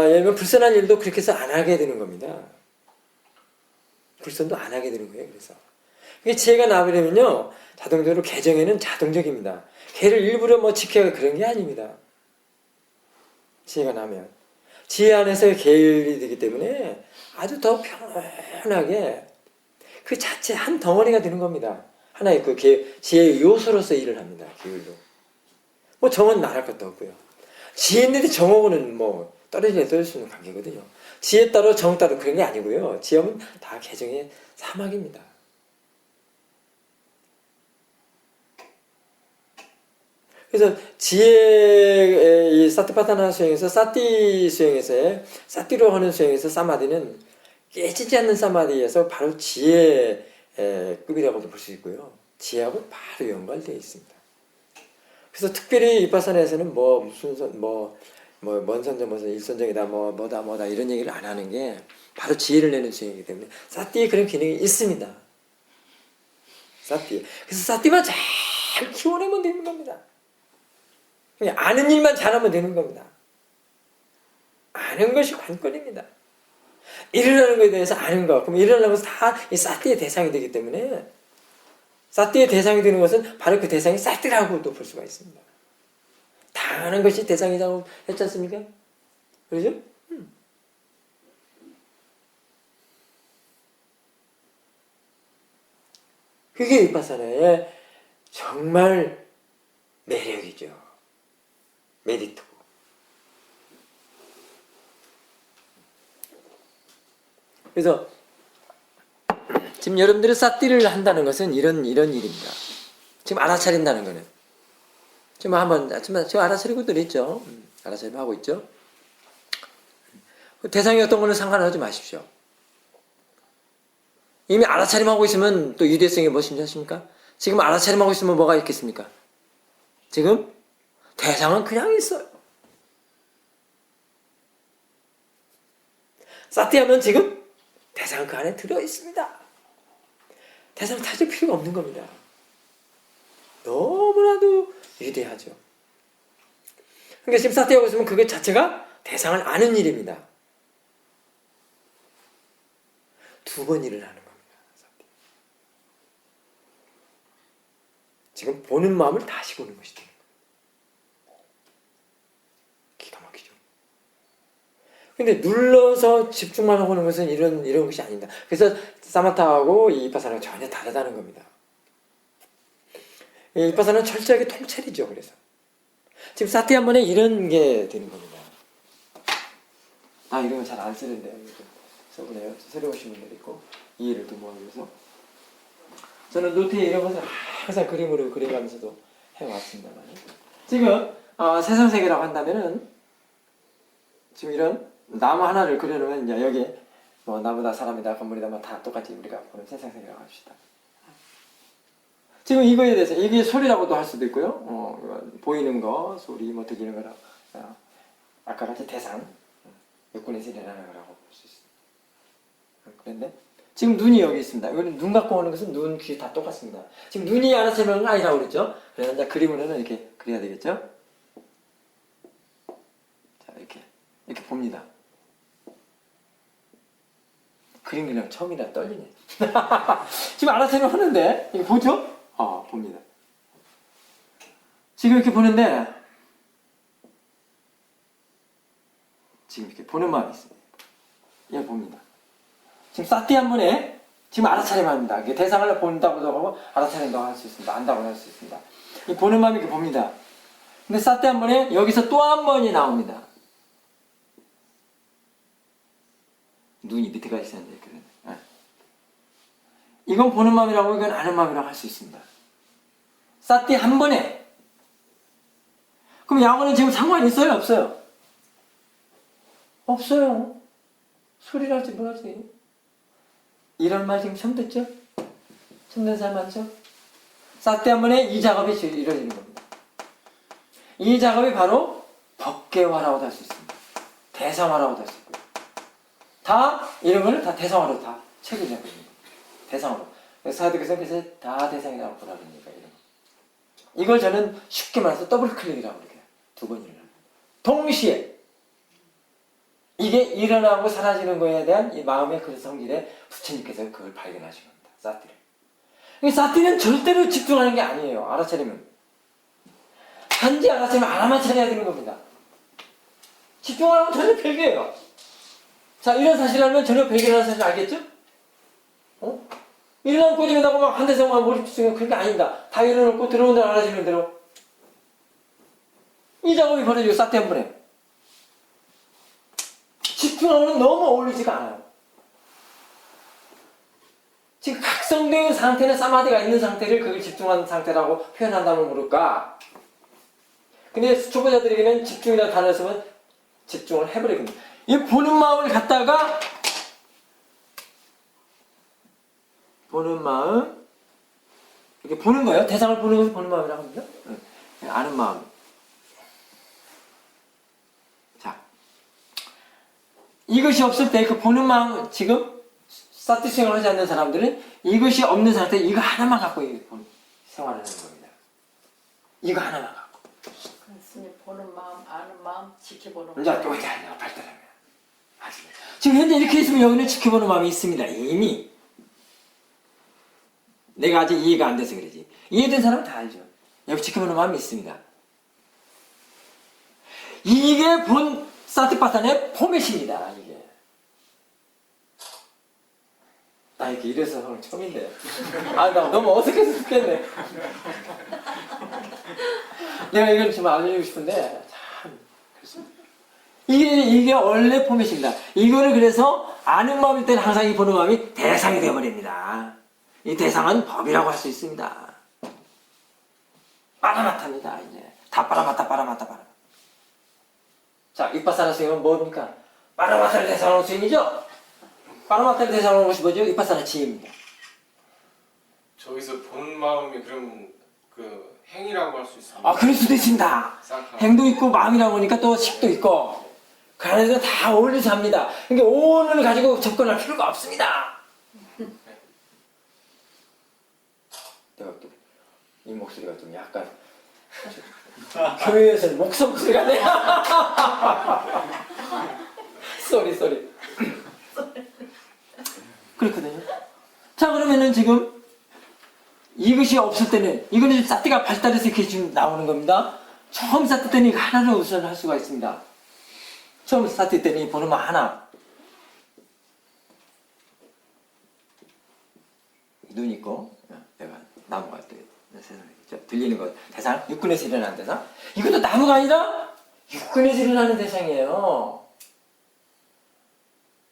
Speaker 1: 예를 들면 불선한 일도 그렇게 해서 안 하게 되는 겁니다. 불선도 안 하게 되는 거예요. 그래서 이게 지혜가 나버리면요 자동적으로 개정에는 자동적입니다. 걔를 일부러 지켜야 그런 게 아닙니다. 지혜가 나면 지혜 안에서의 계율이 되기 때문에 아주 더 편하게 그 자체 한 덩어리가 되는 겁니다. 하나의 그 지혜의 요소로서 일을 합니다. 계율로. 정은 말할 것도 없고요. 지혜인데 정하고는 떨어질 수 있는 관계거든요. 지혜 따로 정 따로 그런 게 아니고요. 지혜는 다 개정의 사막입니다. 그래서 지혜의 이 사티파타나 수행에서 사티 수행에서의 사티로 하는 수행에서 사마디는 깨지지 않는 사마디에서 바로 지혜의 급이라고도 볼 수 있고요. 지혜하고 바로 연관되어 있습니다. 그래서 특별히 이파사나에서는 먼선정 일선정이다 뭐다 이런 얘기를 안 하는 게 바로 지혜를 내는 수행이기 때문에 사티에 그런 기능이 있습니다. 사티. 그래서 사티만 잘 키워내면 되는 겁니다. 그냥 아는 일만 잘하면 되는 겁니다. 아는 것이 관건입니다. 일어나는 것에 대해서 아는 것. 그럼 일어나는 것은 다 이 사티의 대상이 되기 때문에 사티의 대상이 되는 것은 바로 그 대상이 사티라고도 볼 수가 있습니다. 당하는 것이 대상이라고 했지 않습니까? 그러죠? 그게 위파사나의 정말 매력이죠. 메리트고. 그래서 지금 여러분들이 사티를 한다는 것은 이런 일입니다. 지금 알아차린다는 거는 지금 알아차리고들 있죠. 알아차림 하고 있죠. 대상이 어떤 거는 상관하지 마십시오. 이미 알아차림하고 있으면 또 유대성이 무엇인지 아십니까? 지금 알아차림하고 있으면 뭐가 있겠습니까? 지금 대상은 그냥 있어요. 사티하면 지금 대상은 그 안에 들어있습니다. 대상을 찾을 필요가 없는 겁니다. 너무나도 위대하죠. 그러니까 지금 사티하고 있으면 그것 자체가 대상을 아는 일입니다. 두 번 일을 하는 겁니다. 사티. 지금 보는 마음을 다시 보는 것이 되는 거예요. 기가 막히죠. 근데 눌러서 집중만 하고 하는 것은 이런 것이 아닙니다. 그래서 사마타하고 이 이파사나가 전혀 다르다는 겁니다. 이 이파사나는 철저하게 통찰이죠. 그래서 지금 사티 한 번에 이런 게 되는 겁니다. 이런 거 잘 안 쓰는데 저번에 새로 오신 분들 있고 이해를 또 모으기 위해서 저는 노트에 이런 것을 항상 그림으로 그려가면서도 해왔습니다만 지금 세상세계라고 한다면은 지금 이런 나무 하나를 그려놓으면 이제 여기에 뭐 나무다 사람이다 건물이다 뭐 다 똑같이 우리가 보는 세상세계라고 합시다. 지금 이거에 대해서 이게 소리라고도 할 수도 있고요. 보이는 거, 소리, 뭐 들리는 거라 아까 같이 대상, 육군에서 일어나는 거라고 볼 수 있습니다. 그런데 지금 눈이 여기 있습니다. 이거는 눈 갖고 오는 것은 눈, 귀 다 똑같습니다. 지금 눈이 알아서 해보는 건 아니라고 그랬죠. 그래서 이제 그림으로는 이렇게 그려야 되겠죠. 자, 이렇게 봅니다. 그림 그냥 처음이라 떨리네. 지금 알아서 하는데 이거 보죠? 봅니다. 지금 이렇게 보는데 지금 이렇게 보는 마음이 있습니다. 얘 봅니다. 지금 사티 한 번에 지금 알아차림 합니다. 대상을 본다고도 하고 알아차림도 할 수 있습니다. 안다고 할 수 있습니다. 이 보는 마음이 이렇게 봅니다. 근데 사티 한 번에 여기서 또 한 번이 나옵니다. 눈이 밑에까지 있었는데 그런. 이건 보는 마음이라고 이건 아는 마음이라고 할 수 있습니다. 사티 한 번에. 그럼 양어는 지금 상관이 있어요? 없어요? 없어요. 소리랄지 뭐랄지. 이런 말 지금 처음 듣죠? 처음 듣는 사람 많죠? 사티 한 번에 이 작업이 이루어지는 겁니다. 이 작업이 바로 법계화라고도 할 수 있습니다. 대상화라고도 할 수 있고요. 다 이런 거를 다 대상화로 다 책을 잡거든요. 대상으로. 사드께서 다 대상이라고 보라 그러니까 이런 거. 이걸 저는 쉽게 말해서 더블 클릭이라고 그래요. 두 번 일어나는. 동시에 이게 일어나고 사라지는 거에 대한 이 마음의 그 성질에 부처님께서 그걸 발견하신 겁니다. 사티를. 이 사티는 절대로 집중하는 게 아니에요. 알아차리면. 단지 알아차리면 알아만 차려야 되는 겁니다. 집중하면 전혀 별개예요. 자, 이런 사실을 알면 전혀 별개라는 사실 알겠죠? 일어나고 꼬집어다가 막 한 대성만 몰입 집중해. 그런 게 아닙니다. 다 일어나고 들어온 대로 알아지는 대로. 이 작업이 벌어지고 사티 한 번에. 집중하면 너무 어울리지가 않아요. 지금 각성된 상태는 사마디가 있는 상태를 그걸 집중한 상태라고 표현한다면 모를까. 근데 초보자들에게는 집중이라는 단어를 쓰면 집중을 해버리거든요. 이 보는 마음을 갖다가 보는 마음 이렇게 보는 거예요. 대상을 보는 것을 보는 마음이라고 합니다. 아는 마음. 자, 이것이 없을 때 그 보는 마음 지금 사티 수행을 하지 않는 사람들은 이것이 없는 상태에 이거 하나만 갖고 생활을 하는 겁니다. 이거 하나만 갖고.
Speaker 3: 스님 보는 마음, 아는 마음, 지켜보는
Speaker 1: 이제
Speaker 3: 마음.
Speaker 1: 어디 하냐 발달하면. 지금 현재 이렇게 있으면 여기는 지켜보는 마음이 있습니다. 이미. 내가 아직 이해가 안 돼서 그러지. 이해된 사람은 다 알죠. 여기 지켜보는 마음이 있습니다. 이게 본 사티파탄의 포맷입니다. 이게. 나 이렇게 이래서 오늘 처음인데. 나 너무 어색해서 죽겠네. 내가 이걸 좀 알려주고 싶은데 참 그렇습니다. 이게 원래 포맷입니다. 이거를 그래서 아는 마음일 때는 항상 이 보는 마음이 대상이 되어버립니다. 이 대상은 법이라고 할 수 있습니다. 빠라마타입니다. 이제 다 빠라마타. 자, 이빠사나 스윙은 뭡니까? 빠라마타를 대상으로 스윙이죠? 빠라마타를 대상으로 한 것이 뭐죠? 이빠사나 지혜입니다.
Speaker 4: 저기서 보는 마음이 그럼 그 행위라고 할 수 있습니다.
Speaker 1: 그럴 수도 있습니다. 행도 있고 마음이라고 하니까 또 식도 있고 그 안에서 다 어울려서 합니다. 그러니까 오온을 가지고 접근할 필요가 없습니다. 내가 또 이 목소리가 좀 약간 교회에서는 목소리가 네. 쏘리. 그렇거든요. 자, 그러면은 지금 이것이 없을 때는 이거는 사티가 발달해서 이렇게 지금 나오는 겁니다. 처음 사티 때는 이거 하나를 우선 할 수가 있습니다. 처음 사티 때는 보는 마 하나. 눈 있고 내가 나무가 들리는 것 대상 육군에서 일어나는 대상. 이것도 나무가 아니라 육군에서 일어나는 대상이에요.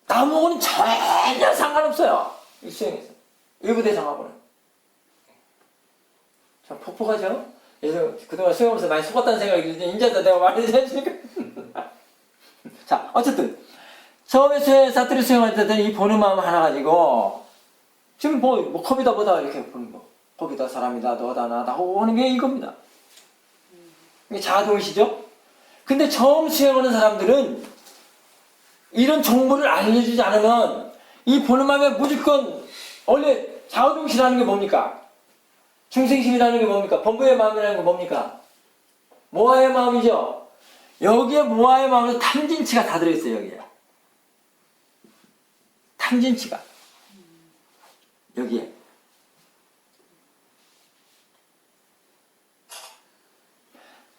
Speaker 1: 나무하고는 전혀 상관없어요. 이 수행에서. 외부 대상하고는. 참 폭폭하죠? 그래서 그동안 수행하면서 많이 속았다는 생각이 들지, 이제도 내가 많이 했으니까. 자, 어쨌든. 처음에 사투리 수행할 때는 이 보는 마음 하나 가지고, 지금 뭐 컵이다 보다 이렇게 보는 거. 컵이다, 사람이다, 너다, 나다 하고 하는 게 이겁니다. 이게 자아동시죠? 근데 처음 수행하는 사람들은 이런 정보를 알려주지 않으면 이 보는 마음에 무조건 원래 자아동시라는 게 뭡니까? 중생심이라는 게 뭡니까? 범부의 마음이라는 게 뭡니까? 모아의 마음이죠? 여기에 모아의 마음에 탐진치가 다 들어있어요. 여기에 탐진치가 여기에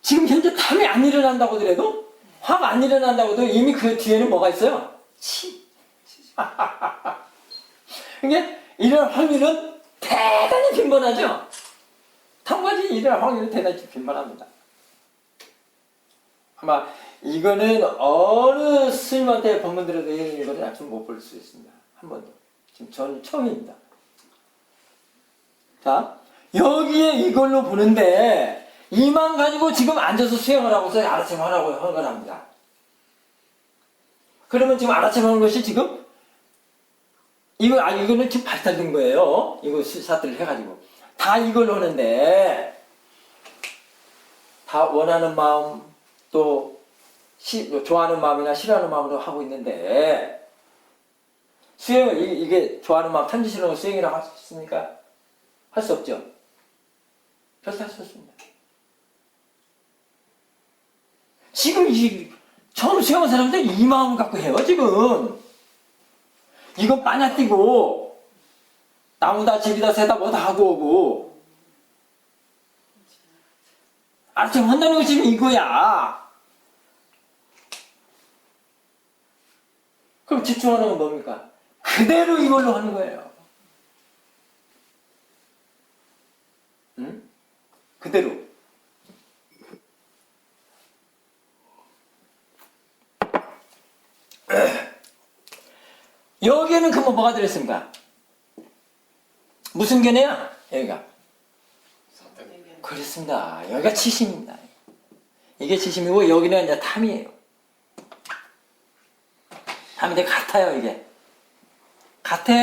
Speaker 1: 지금 현재 탐이 안 일어난다고 하더라도 화가 안 일어난다고 해도 이미 그 뒤에는 뭐가 있어요? 치. 그러니까 이런 확률은 대단히 빈번하죠? 탐과지 일어날 확률은 대단히 빈번합니다. 아마 이거는 어느 스님한테 법문 들어도 이거는 약속 못 볼 수 있습니다. 한 번도. 지금 전 처음입니다. 자, 여기에 이걸로 보는데 이만 가지고 지금 앉아서 수행을 하고서 아라침 하라고 하는 거랍니다. 그러면 지금 아라침 하는 것이 지금 이거는 지금 발달된 거예요. 이거 사태를 해가지고 다 이걸로 하는데 다 원하는 마음 또 좋아하는 마음이나 싫어하는 마음으로 하고 있는데 수행을 이게 좋아하는 마음 탐지시는 수행이라고 할 수 있습니까? 할 수 없죠. 별로 할 수 없습니다. 지금 처음 수행한 사람들 이 마음을 갖고 해요. 지금 이건 빠냐뛰고 나무다 집이다 새다 뭐다 하고 오고 아침 한다는 것이 지금 이거야. 그럼 집중하는 건 뭡니까? 그대로 이걸로 하는 거예요. 응? 그대로. 여기에는 그럼 뭐가 들어있습니까? 무슨 견해야? 여기가. 그렇습니다. 여기가 치심입니다. 이게 치심이고 여기는 이제 탐이에요. 탐인데 같아요, 이게. 같아.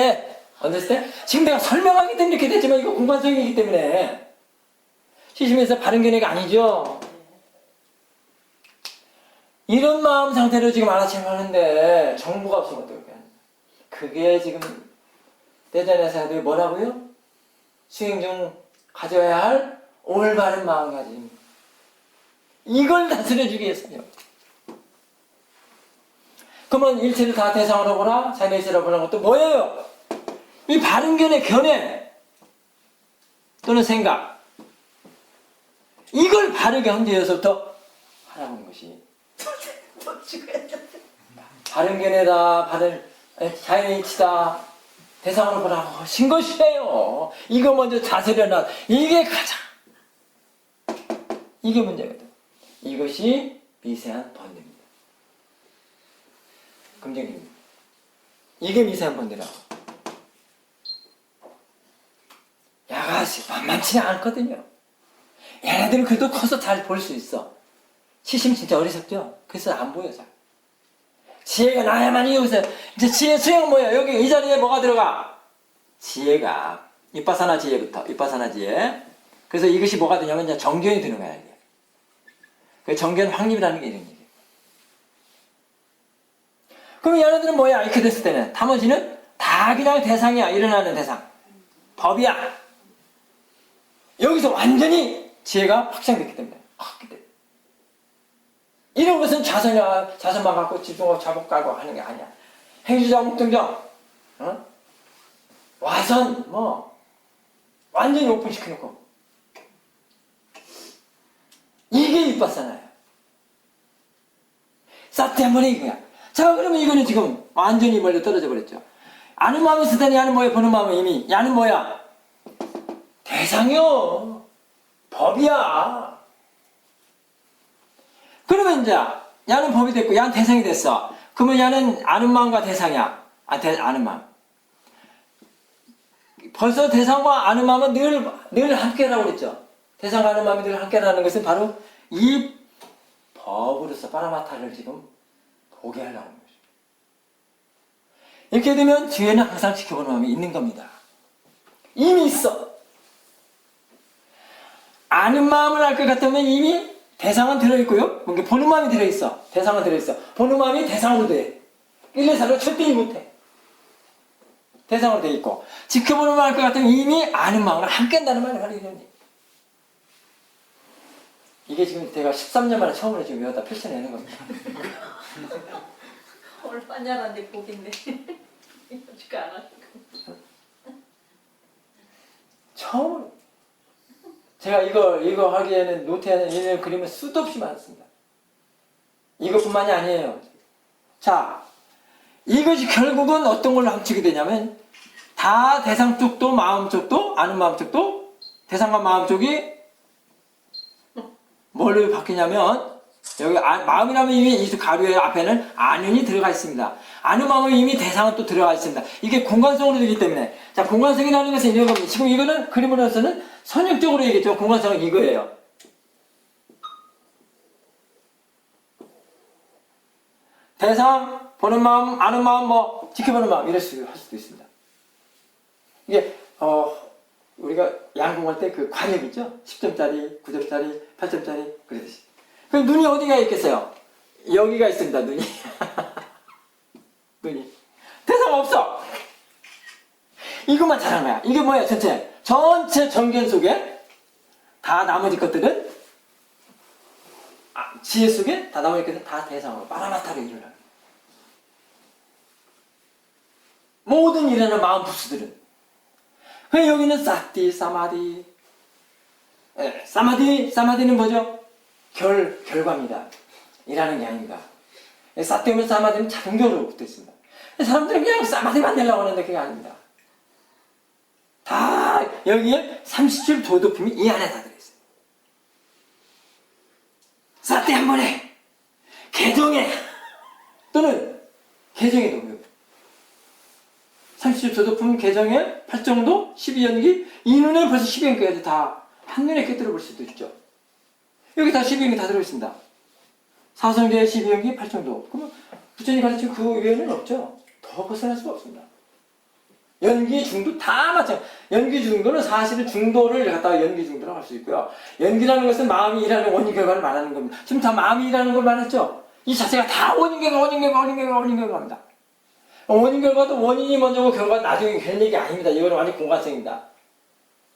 Speaker 1: 언제스테? 지금 내가 설명하기 때문에 이렇게 됐지만 이거 공간성이기 때문에 치심에서 바른 견해가 아니죠. 이런 마음 상태로 지금 아라침 하는데 정보가 없으면 어떡해. 그게 지금 대전에서 하도 뭐라고요? 수행 중 가져야 할 올바른 마음가짐. 이걸 다스려주기 위해서요. 그러면 일체를 다 대상으로 보라, 자네시로 보는 것도 뭐예요? 이 바른 견해 또는 생각. 이걸 바르게 헌재에서부터 하라는 것이 바른 견해다, 바른 자연의 이치다, 대상으로 보라 하신 것이에요. 이거 먼저 다스려놔. 이게 가장 이게 문제거든. 이것이 미세한 번뇌입니다. 금정입니다. 이게 미세한 번뇌라고. 야가 만만치 않거든요. 얘네들은 그래도 커서 잘 볼 수 있어. 시심 진짜 어리석죠? 그래서 안 보여 잘. 지혜가 나야만이 여기서 이제 지혜 수행 뭐야? 여기 이 자리에 뭐가 들어가? 지혜가 윗바사나 지혜부터 윗바사나 지혜. 그래서 이것이 뭐가 되냐면 이제 정견이 되는 거야 이게. 그 정견 확립이라는 게 이런 얘기예요. 그럼 얘네들은 뭐야? 이렇게 됐을 때는 나머지는 다 그냥 대상이야. 일어나는 대상. 법이야. 여기서 완전히 지혜가 확장됐기 때문에. 이런 것은 자선만 갖고 집중하고 자복 깔고 하는 게 아니야. 행주자 목동정, 와선, 완전히 오픈시켜놓고. 이게 윗바사나야. 사태한번에 이거야. 자, 그러면 이거는 지금 완전히 멀리 떨어져 버렸죠. 아는 마음이 있을 때는 야는 뭐야? 보는 마음은 이미. 야는 뭐야? 대상이요. 법이야. 그러면 이제 야는 법이 됐고 야는 대상이 됐어. 그러면 얘는 아는 마음과 대상이야. 아는 마음. 벌써 대상과 아는 마음은 늘 함께라고 그랬죠. 대상과 아는 마음이 늘 함께라는 것은 바로 이 법으로서 파라마타를 지금 보게 하려고 하는 것입니다. 이렇게 되면 뒤에는 항상 지켜보는 마음이 있는 겁니다. 이미 있어. 아는 마음을 알 것 같으면 이미 대상은 들어있고요. 그러니까 보는 마음이 들어있어. 대상은 들어있어. 보는 마음이 대상으로 돼. 1, 2, 4로 절대 못해. 대상으로 돼 있고. 지켜보는 마음을 알 것 같으면 이미 아는 마음을 함께 한다는 말이 바로 이런. 이게 지금 제가 13년 만에 처음으로 지금 여기다 펼쳐내는 겁니다.
Speaker 3: 얼마냐는데 보긴데 이거지가 않아.
Speaker 1: 처음으로. 제가 이거 하기에는 노트에는 이런 그림은 수도 없이 많습니다. 이것뿐만이 아니에요. 자, 이것이 결국은 어떤 걸로 함축이 되냐면 다 대상 쪽도 마음 쪽도 아는 마음 쪽도 대상과 마음 쪽이 뭘로 바뀌냐면 여기 마음이라면 이미 이 가루의 앞에는 아는이 들어가 있습니다. 아는 마음은 이미 대상은 또 들어가 있습니다. 이게 공간성으로 되기 때문에 자 공간성이라는 것은 이런 겁니다. 지금 이거는 그림으로서는 선역적으로 얘기했죠. 공간성은 이거예요. 대상, 보는 마음, 아는 마음, 뭐 지켜보는 마음 이럴 수 할 수도 있습니다. 이게 우리가 양궁할 때 그 관역 있죠? 10점짜리, 9점짜리, 8점짜리 그러듯이. 그럼 눈이 어디가 있겠어요? 여기가 있습니다. 눈이. 눈이. 대상 없어. 이것만 잘한 거야. 이게 뭐야? 전체 정견 속에 다 나머지 것들은 지혜 속에 다 나머지 것들은 다 대상으로 파라마타로 일어나요. 모든 일어나는 마음 부수들은. 그 여기는 사티, 사마디. 사마디는 뭐죠? 결과입니다. 일하는 게 아닙니다. 사티오면 사마디는 자동적으로 붙어 있습니다. 사람들은 그냥 사마디만 내려고 하는데 그게 아닙니다. 다 여기에 37 도도품이 이 안에 다 들어있어요. 사티 한 번에 개정해 또는 개정의 도구 37 도도품 개정에 8정도 12연기 이 눈에 벌써 12연기까지 다 한눈에 꿰뚫어 볼 수도 있죠. 여기 다 12연기 다 들어있습니다. 사성계의 12연기 8정도 그러면 부처님이 가르친 그 외에는 없죠. 더 벗어날 수가 없습니다. 연기 중도 다 마찬가지. 연기 중도는 사실은 중도를 갖다가 연기 중도라고 할 수 있고요. 연기라는 것은 마음이 일하는 원인 결과를 말하는 겁니다. 지금 다 마음이 일하는 걸 말했죠. 이 자체가 다 원인 결과입니다. 원인 결과도 원인이 먼저고 결과가 나중에 그런 얘기 아닙니다. 이거는 완전 공간성입니다.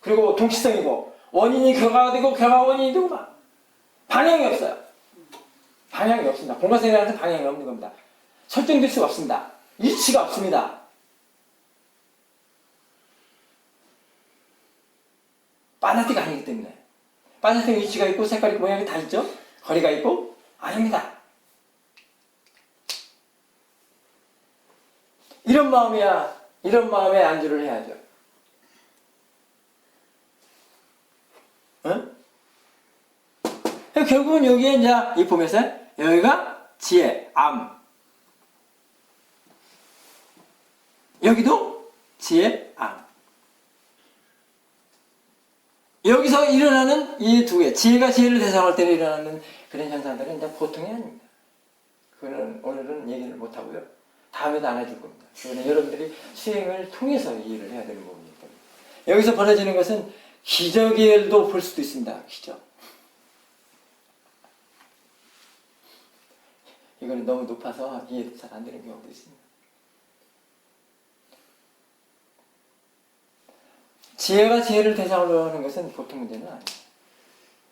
Speaker 1: 그리고 동시성이고 원인이 결과가 되고 결과가 원인이 되고 막 방향이 없어요. 방향이 없습니다. 공간성이라는 것은 방향이 없는 겁니다. 설정될 수가 없습니다. 위치가 없습니다. 파나티가 아니기 때문에 파나티는 위치가 있고 색깔이 있고 모양이 다 있죠? 거리가 있고 아닙니다. 이런 마음에 안주를 해야죠. 응? 결국은 여기에 이제 이 보면서 여기가 지혜, 암. 여기도 지혜, 암. 여기서 일어나는 이 두 개, 지혜가 지혜를 대상할 때 일어나는 그런 현상들은 이제 보통이 아닙니다. 그거는 오늘은 얘기를 못하고요. 다음에도 안 해줄 겁니다. 그거는 여러분들이 수행을 통해서 이해를 해야 되는 부분이니까. 여기서 벌어지는 것은 기적의 일도 볼 수도 있습니다. 기적. 이거는 너무 높아서 이해도 잘 안 되는 경우도 있습니다. 지혜가 지혜를 대상으로 하는 것은 보통 문제는 아니에요.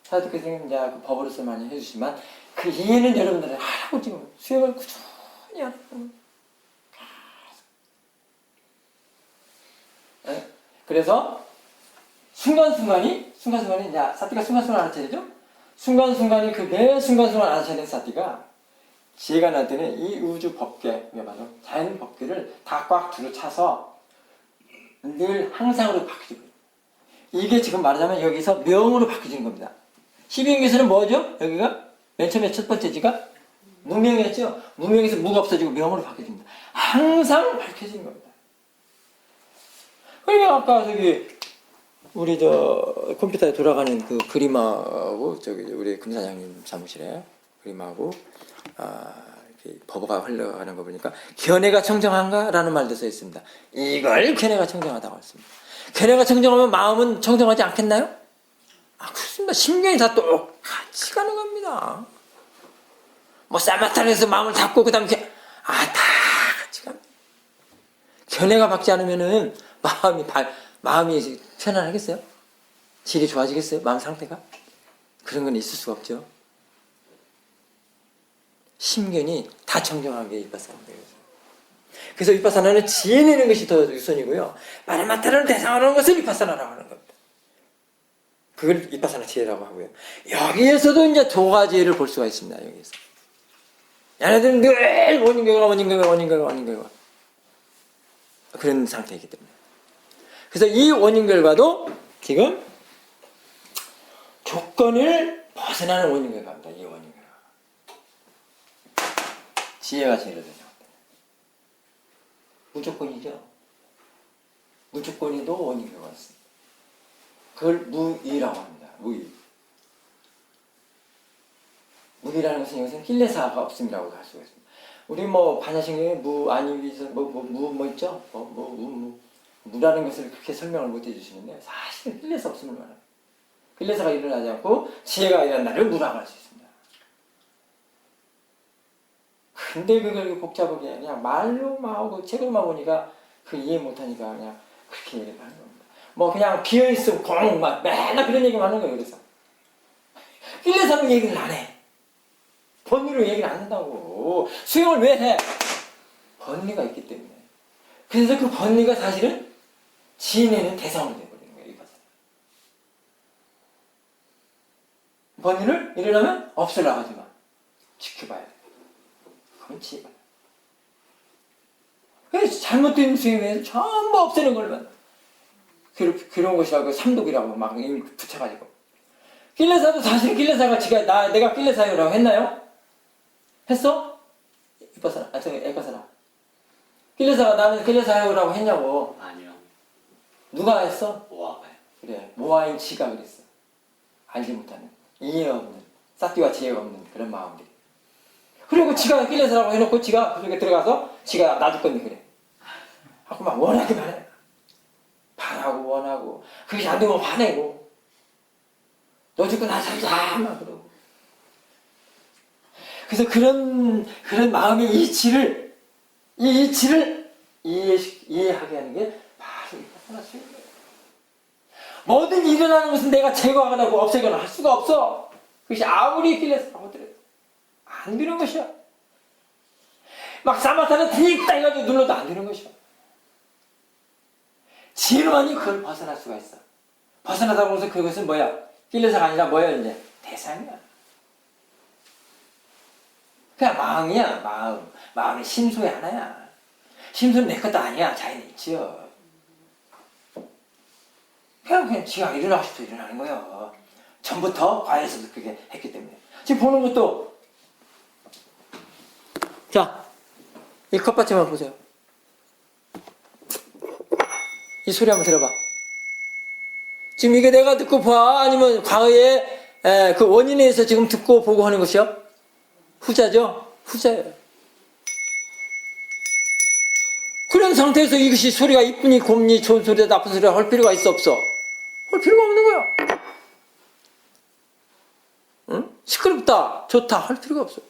Speaker 1: 사도께서는 이제 그 법으로서 많이 해주시지만 그 이해는 여러분들은 하라고 지금 수행을 꾸준히 하라고. 네? 그래서 순간순간이 이제 사티가 순간순간 알아차리죠? 순간순간이 그 매 순간순간 알아차리는 사티가 지혜가 날 때는 이 우주 법계, 바로 자연 법계를 다 꽉 둘러차서 늘 항상으로 바뀌죠. 이게 지금 말하자면 여기서 명으로 바뀌어지는 겁니다. 12인계에서는 뭐죠? 여기가 맨 처음에 첫 번째 지가 무명이었죠? 무명에서 무가 없어지고 명으로 바뀌어집니다. 항상 밝혀지는 겁니다. 그러니까 아까 저기 우리 저 컴퓨터에 돌아가는 그 그림하고 저기 우리 금사장님 사무실에 그림하고 이렇게 버버가 흘러가는 거 보니까 견해가 청정한가라는 말도 써 있습니다. 이걸 견해가 청정하다고 했습니다. 견해가 청정하면 마음은 청정하지 않겠나요? 그렇습니다. 심경이 다 똑같이 가는 겁니다. 뭐 사마타에서 마음을 닫고 그다음에 다 같이 갑니다. 견해가 박지 않으면은 마음이 편안하겠어요? 질이 좋아지겠어요? 마음 상태가? 그런 건 있을 수가 없죠. 심견이 다 청정한 게 위파사나입니다. 그래서 위파사나는 지혜내는 것이 더 우선이고요. 파라마타를 대상으로 하는 것을 위파사나라고 하는 겁니다. 그걸 위파사나 지혜라고 하고요. 여기에서도 이제 두 가지를 볼 수가 있습니다. 여기에서. 얘네들은 늘 원인결과 그런 상태이기 때문에. 그래서 이 원인결과도 지금 조건을 벗어나는 원인결과입니다. 이 원인결과. 지혜가 제일 되죠. 무조건이죠. 무조건이도 원인결과가 있습니다. 그걸 무의라고 합니다. 무의. 무의라는 것은 여기서는 힐레사가 없음이라고 할 수가 있습니다. 우리 뭐 반야신경에 무 아니 위해서 뭐 있죠? 무라는 것을 그렇게 설명을 못 해주시는데 사실은 힐레사 없음을 말합니다. 힐레사가 일어나지 않고 지혜가 일어나를 무라고 할 수 있습니다. 근데 그걸 복잡하게 그냥 말로만 하고 책으로만 보니까 그 이해 못하니까 그냥 그렇게 얘기를 하는 겁니다. 뭐 그냥 비어있으면 막 맨날 그런 얘기만 하는 거예요. 그래서 힐레사는 얘기를 안 해. 번리로 얘기를 안 한다고. 수행을 왜 해? 번리가 있기 때문에. 그래서 그 번리가 사실은 지혜내는 대상으로 되어버리는 거예요. 이것은. 번리를 일어나면 없애려고 하지 마. 지켜봐야 돼. 그건 지혜가. 그래서 잘못된 수행에 대해서 전부 없애는 걸만. 그런 것이라고 삼독이라고 막 붙여가지고. 길레사도 사실 길레사가 내가 길레사요라고 했나요? 했어? 이뻐서라. 애꺼서라. 길레사가 나는 길레사요라고 했냐고.
Speaker 5: 아니요.
Speaker 1: 누가 했어?
Speaker 5: 모아가요.
Speaker 1: 그래. 모아인 지가 그랬어. 알지 못하는, 이해 없는, 사띠와 지혜가 없는 그런 마음들이. 그리고 지가 길레사라고 해놓고 지가 그쪽에 들어가서 지가 놔줄 건데 그래. 하고 막 원하게 말해. 바라고 원하고. 그것이 안 되면 화내고. 너 죽고 나 살자 막 그러고. 그래서 그런 마음의 이치를 이해하게 하는 게 바로 위파사나 수행이에요. 뭐든 일어나는 것은 내가 제거하거나 없애거나 할 수가 없어. 그것이 아무리 길레사라고 하더라도 안 되는 것이야. 막 사마타는 틱딱 해가지고 눌러도 안 되는 것이야. 지혜로만이 그걸 벗어날 수가 있어. 벗어나다고 해서 그것은 뭐야? 길레사가 아니라 뭐야 이제? 대상이야. 그냥 마음이야. 마음의 심소의 하나야. 심소는 내 것도 아니야. 자기는 있지요. 그냥 지가 일어나고 싶어서 일어나는 거예요. 전부터 과에서도 그렇게 했기 때문에. 지금 보는 것도 자, 이 컵받침만 보세요. 이 소리 한번 들어봐. 지금 이게 내가 듣고 봐? 아니면 과거에 그 원인에 의해서 지금 듣고 보고 하는 것이요? 후자죠? 후자예요. 그런 상태에서 이것이 소리가 이쁘니 곱니 좋은 소리다 나쁜 소리다 할 필요가 있어 없어? 할 필요가 없는 거야. 응? 시끄럽다 좋다 할 필요가 없어.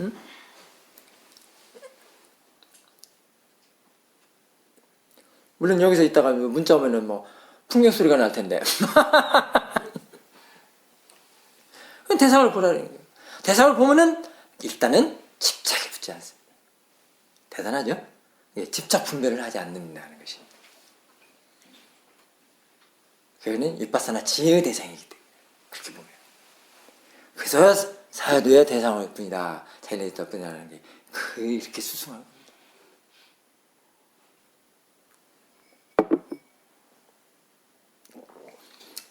Speaker 1: 응? 물론 여기서 있다가 문자 오면은 뭐 풍경 소리가 날 텐데. 대상을 보라는 거예요. 대상을 보면은 일단은 집착이 붙지 않습니다. 대단하죠? 예, 집착 분별을 하지 않는다는 것입니다. 그거는 위파사나 지혜의 대상이기 때문에 그렇게 보면. 그래서 사유도의 대상일 뿐이다. 자연의 있을 뿐이라는 게 이렇게 수승한 겁니다.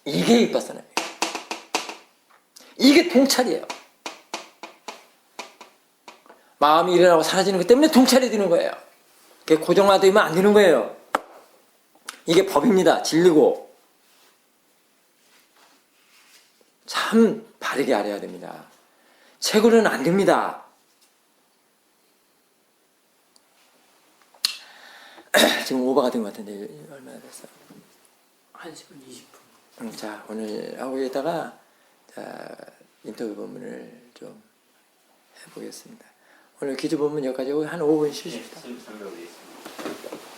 Speaker 1: 이게 위파사나예요. 이게 통찰이에요. 마음이 일어나고 사라지는 것 때문에 통찰이 되는 거예요. 그게 고정화되면 안 되는 거예요. 이게 법입니다. 진리고. 참 바르게 알아야 됩니다. 책으로는 안 됩니다. 지금 오버가 된 것 같은데 얼마나 됐어?
Speaker 2: 1시간 20분.
Speaker 1: 자, 오늘 하고 있다가 자, 인터뷰 본문을 좀 해보겠습니다. 오늘 기조 본문 여기까지 하고 한 5분 쉬십시다.
Speaker 5: 설명드리겠습니다.